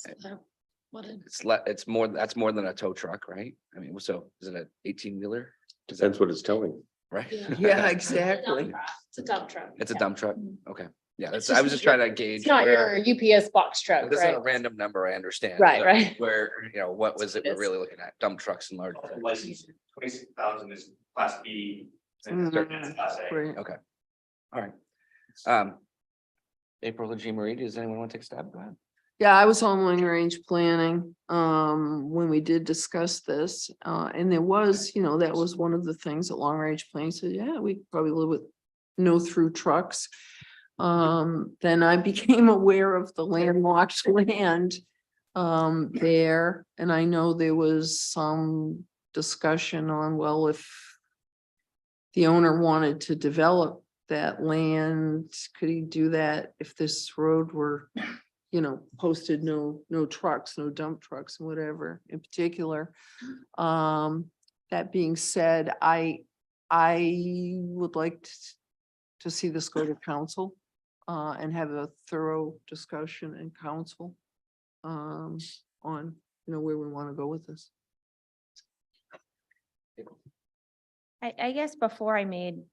[SPEAKER 2] It's more, that's more than a tow truck, right? I mean, so is it an 18-wheeler?
[SPEAKER 8] Depends what it's towing.
[SPEAKER 2] Right?
[SPEAKER 6] Yeah, exactly.
[SPEAKER 9] It's a dump truck.
[SPEAKER 2] It's a dump truck. Okay. Yeah,
[SPEAKER 9] It's
[SPEAKER 2] I was just trying to gauge.
[SPEAKER 9] It's not
[SPEAKER 2] where-
[SPEAKER 9] your UPS box truck,
[SPEAKER 2] This is
[SPEAKER 9] right?
[SPEAKER 2] a random number, I understand.
[SPEAKER 9] Right,
[SPEAKER 2] So
[SPEAKER 9] right.
[SPEAKER 2] Where, what was it we're
[SPEAKER 9] Yes.
[SPEAKER 2] really looking at? Dump trucks and large.
[SPEAKER 11] License 26,000 is class B.
[SPEAKER 6] Right.
[SPEAKER 2] Okay. All right. April or Jean Marie, does anyone want to take a stab? Go ahead.
[SPEAKER 6] Yeah, I was on long range planning, when we did discuss this, and there was, that was one of the things that long range planning said, yeah, we could probably live with no through trucks. Then I became aware of the landlocked land, there, and I know there was some discussion on, well, if the owner wanted to develop that land, could he do that if this road were, posted no trucks, no dump trucks and whatever in particular. That being said, I would like to see this go to council, and have a thorough discussion in council, on, where we want to go with this.
[SPEAKER 7] I guess before I made,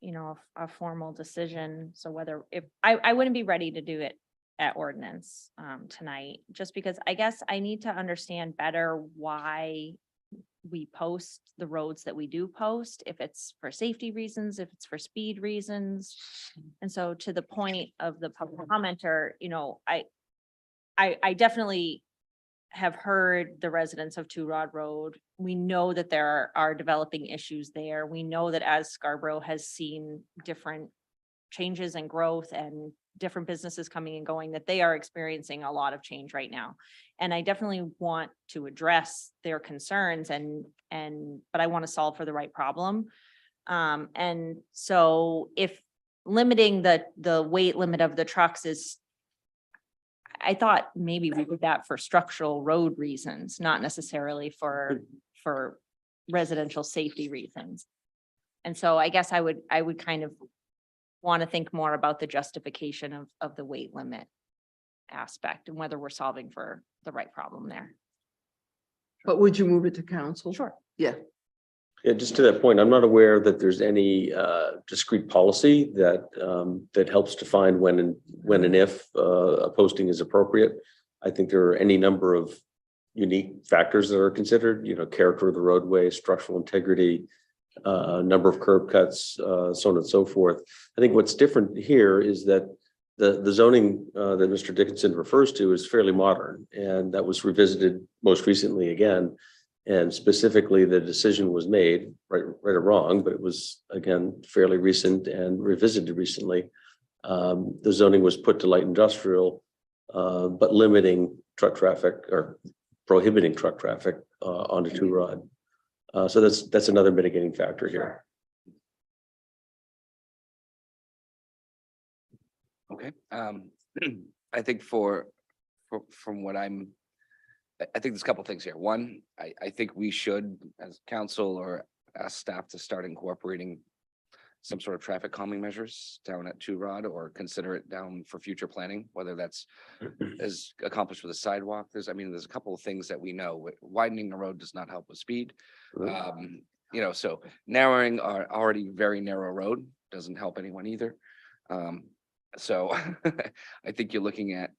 [SPEAKER 7] a formal decision, so whether if, I wouldn't be ready to do it at ordinance tonight, just because I guess I need to understand better why we post the roads that we do post, if it's for safety reasons, if it's for speed reasons. And so to the point of the public commenter, I definitely have heard the residents of Two Rod Road. We know that there are developing issues there. We know that as Scarborough has seen different changes and growth and different businesses coming and going, that they are experiencing a lot of change right now. And I definitely want to address their concerns but I want to solve for the right problem. And so if limiting the weight limit of the trucks is, I thought maybe we did that for structural road reasons, not necessarily for residential safety reasons. And so I guess I would kind of want to think more about the justification of the weight limit aspect and whether we're solving for the right problem there.
[SPEAKER 6] But would you move it to council?
[SPEAKER 7] Sure.
[SPEAKER 6] Yeah.
[SPEAKER 8] Yeah, just to that point, I'm not aware that there's any discrete policy that helps define when and if a posting is appropriate. I think there are any number of unique factors that are considered, character of the roadway, structural integrity, number of curb cuts, so on and so forth. I think what's different here is that the zoning that Mr. Dickinson refers to is fairly modern, and that was revisited most recently again. And specifically, the decision was made, right or wrong, but it was, again, fairly recent and revisited recently. The zoning was put to light industrial, but limiting truck traffic or prohibiting truck traffic onto Two Rod. So that's another mitigating factor here.
[SPEAKER 2] Okay. I think from what I think there's a couple things here. One, I think we should, as council or ask staff to start incorporating some sort of traffic calming measures down at Two Rod, or consider it down for future planning, whether that's as accomplished with a sidewalk. There's a couple of things that we know. Widening the road does not help with speed. So narrowing our already very narrow road doesn't help anyone either. So I think you're looking at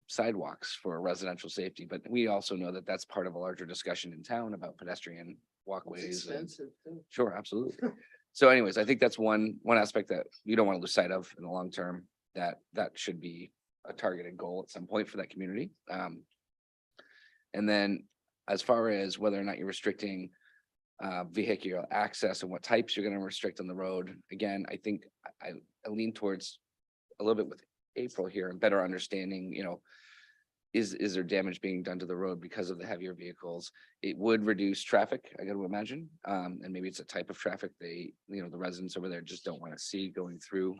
[SPEAKER 2] sidewalks for residential safety, but we also know that that's part of a larger discussion in town about pedestrian walkways. Sure, absolutely. So anyways, I think that's one aspect that you don't want to lose sight of in the long term, that should be a targeted goal at some point for that community. And then as far as whether or not you're restricting vehicular access and what types you're going to restrict on the road, again, I think I lean towards a little bit with April here and better understanding, is there damage being done to the road because of the heavier vehicles? It would reduce traffic, I got to imagine. And maybe it's a type of traffic the residents over there just don't want to see going through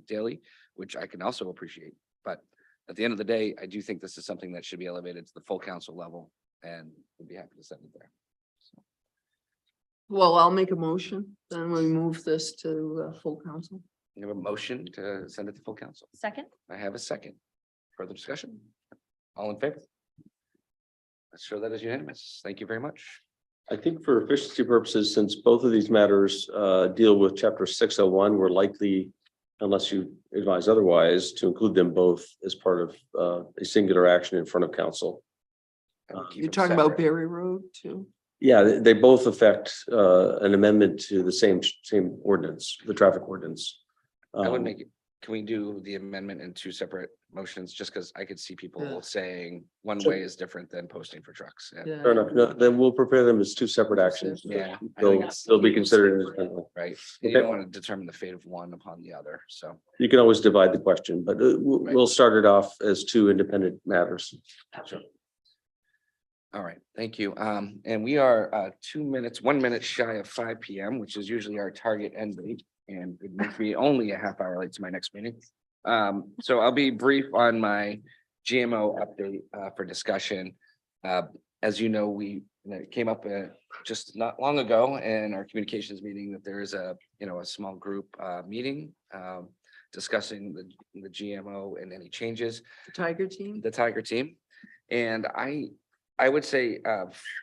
[SPEAKER 2] daily, which I can also appreciate. But at the end of the day, I do think this is something that should be elevated to the full council level, and we'd be happy to send it there. So.
[SPEAKER 6] Well, I'll make a motion, then we move this to full council.
[SPEAKER 2] You have a motion to send it to full council.
[SPEAKER 7] Second?
[SPEAKER 2] I have a second. Further discussion? All in favor? Let's show that as unanimous. Thank you very much.
[SPEAKER 8] I think for efficiency purposes, since both of these matters deal with chapter 601, we're likely, unless you advise otherwise, to include them both as part of a singular action in front of council.
[SPEAKER 2] And we'll keep
[SPEAKER 6] You're
[SPEAKER 2] them
[SPEAKER 6] talking about
[SPEAKER 2] separate.
[SPEAKER 6] Berry Road too?
[SPEAKER 8] Yeah, they both affect an amendment to the same ordinance, the traffic ordinance.
[SPEAKER 2] I would make it can we do the amendment in two separate motions? Just because I could see people
[SPEAKER 6] Yeah.
[SPEAKER 2] saying one
[SPEAKER 8] Sure.
[SPEAKER 2] way is different than posting for trucks. And-
[SPEAKER 6] Yeah.
[SPEAKER 8] Fair enough. No, then we'll prepare them as two separate actions.
[SPEAKER 2] Yeah. I
[SPEAKER 8] They'll,
[SPEAKER 2] think it's-
[SPEAKER 8] they'll be considered independently.
[SPEAKER 2] Right. You
[SPEAKER 8] Okay.
[SPEAKER 2] don't want to determine the fate of one upon the other. So.
[SPEAKER 8] You can always divide the question, but we'll,
[SPEAKER 2] Right.
[SPEAKER 8] we'll start it off as two independent matters.
[SPEAKER 2] Sure. All right, thank you. And we are 1 minute shy of 5 PM, which is usually our target end date. And it makes me only a half hour late to my next meeting. So I'll be brief on my GMO update for discussion. As you know, it came up just not long ago in our communications meeting that there is a small group meeting discussing the GMO and any changes.
[SPEAKER 6] The Tiger team?
[SPEAKER 2] The Tiger team. And I would say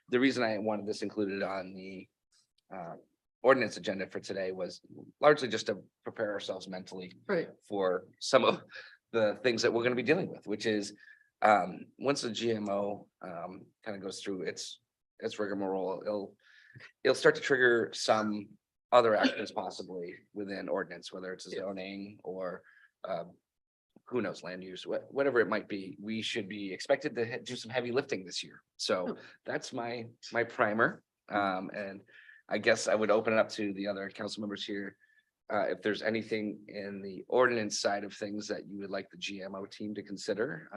[SPEAKER 2] the reason I wanted this included on the ordinance agenda for today was largely just to prepare ourselves mentally
[SPEAKER 6] Right.
[SPEAKER 2] for some of the things that we're going to be dealing with, which is once the GMO kind of goes through its rigmarole, it'll start to trigger some other actions possibly within ordinance, whether it's a zoning or who knows, land use, whatever it might be. We should be expected to do some heavy lifting this year. So that's my primer. And I guess I would open it up to the other council members here. If there's anything in the ordinance side of things that you would like the GMO team to consider,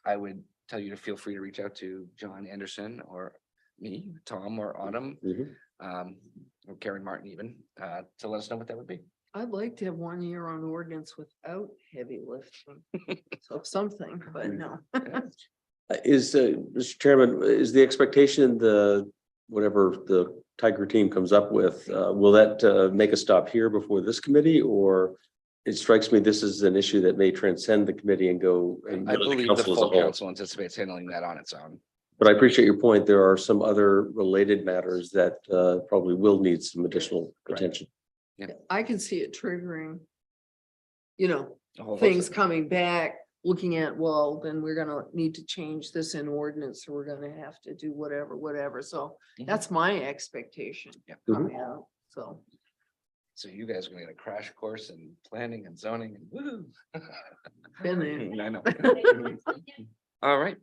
[SPEAKER 2] I would tell you to feel free to reach out to John Anderson or me, Tom or Autumn, or Karen Martin even, to let us know what that would be.
[SPEAKER 6] I'd like to have 1 year on ordinance without heavy lifting. So something, but no.
[SPEAKER 8] Mr. Chairman, is the expectation whatever the Tiger team comes up with, will that make a stop here before this committee? Or it strikes me this is an issue that may transcend the committee and go. And
[SPEAKER 2] I
[SPEAKER 8] go to
[SPEAKER 2] believe the
[SPEAKER 8] council as a
[SPEAKER 2] full
[SPEAKER 8] whole.
[SPEAKER 2] council anticipates handling that on its own.
[SPEAKER 8] But I appreciate your point. There are some other related matters that probably will need some additional
[SPEAKER 2] Right.
[SPEAKER 8] attention.
[SPEAKER 6] I can see it triggering,
[SPEAKER 2] A whole host
[SPEAKER 6] things
[SPEAKER 2] of-
[SPEAKER 6] coming back, looking at, well, then we're gonna need to change this in ordinance, or we're gonna have to do whatever. So
[SPEAKER 2] Mhm.
[SPEAKER 6] that's my expectation
[SPEAKER 2] Yeah.
[SPEAKER 6] coming out, so.
[SPEAKER 2] So you guys are gonna get a crash course in planning and zoning and woo.
[SPEAKER 6] Been there.
[SPEAKER 2] I know. All right.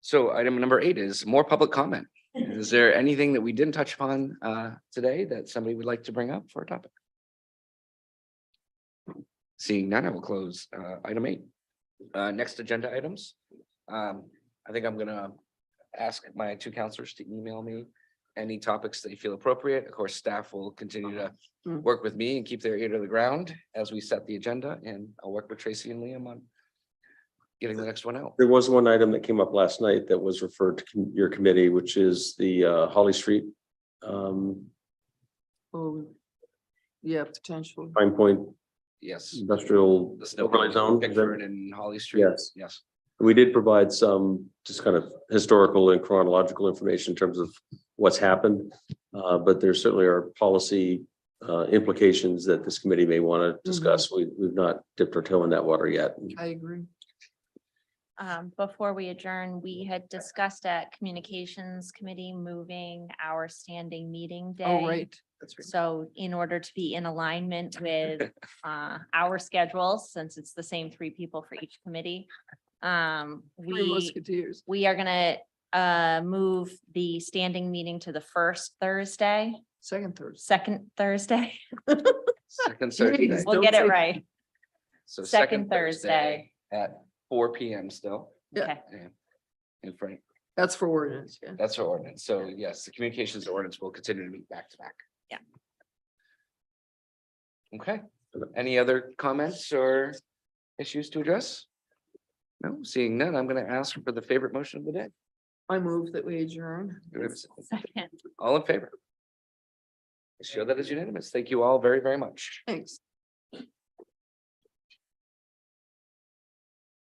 [SPEAKER 2] So item number 8 is more public comment. Is there anything that we didn't touch upon today that somebody would like to bring up for a topic? Seeing none, I will close item 8. Next agenda items. I think I'm gonna ask my 2 counselors to email me any topics that you feel appropriate. Of course, staff will continue to
[SPEAKER 6] Mm.
[SPEAKER 2] work with me and keep their ear to the ground as we set the agenda, and I'll work with Tracy and Liam on getting the next one out.
[SPEAKER 8] There was one item that came up last night that was referred to your committee, which is the Holly Street
[SPEAKER 6] Oh, yeah, potential.
[SPEAKER 8] Pine Point
[SPEAKER 2] Yes.
[SPEAKER 8] Industrial
[SPEAKER 2] The snow
[SPEAKER 8] Overlay Zone.
[SPEAKER 2] Pickford and Holly Street.
[SPEAKER 8] Yes.
[SPEAKER 2] Yes.
[SPEAKER 8] We did provide some just kind of historical and chronological information in terms of what's happened. But there certainly are policy implications that this committee may want to discuss. We've not dipped our toe in that water yet.
[SPEAKER 6] I agree.
[SPEAKER 7] Before we adjourn, we had discussed at Communications Committee moving our standing meeting day.
[SPEAKER 6] Oh, right. That's right.
[SPEAKER 7] So in order to be in alignment with our schedules, since it's the same 3 people for each committee,
[SPEAKER 6] Three Musketeers.
[SPEAKER 7] we are gonna move the standing meeting to the first Thursday,
[SPEAKER 6] Second Thursday.
[SPEAKER 7] second Thursday.
[SPEAKER 2] Second Thursday.
[SPEAKER 6] Jeez.
[SPEAKER 7] We'll
[SPEAKER 6] Don't
[SPEAKER 7] get it
[SPEAKER 6] say-
[SPEAKER 7] right.
[SPEAKER 2] So
[SPEAKER 7] Second Thursday.
[SPEAKER 2] at 4 PM still.
[SPEAKER 6] Yeah.
[SPEAKER 7] Okay.
[SPEAKER 2] And in front,
[SPEAKER 6] That's for ordinance, yeah.
[SPEAKER 2] that's our ordinance. So yes, the communications ordinance will continue to meet back to back.
[SPEAKER 7] Yeah.
[SPEAKER 2] Okay. Any other comments or issues to address? No, seeing none, I'm gonna ask for the favorite motion of the day.
[SPEAKER 6] I move that we adjourn.
[SPEAKER 2] Do we have a second?
[SPEAKER 7] Second.
[SPEAKER 2] All in favor? Show that is unanimous. Thank you all very, very much.
[SPEAKER 6] Thanks.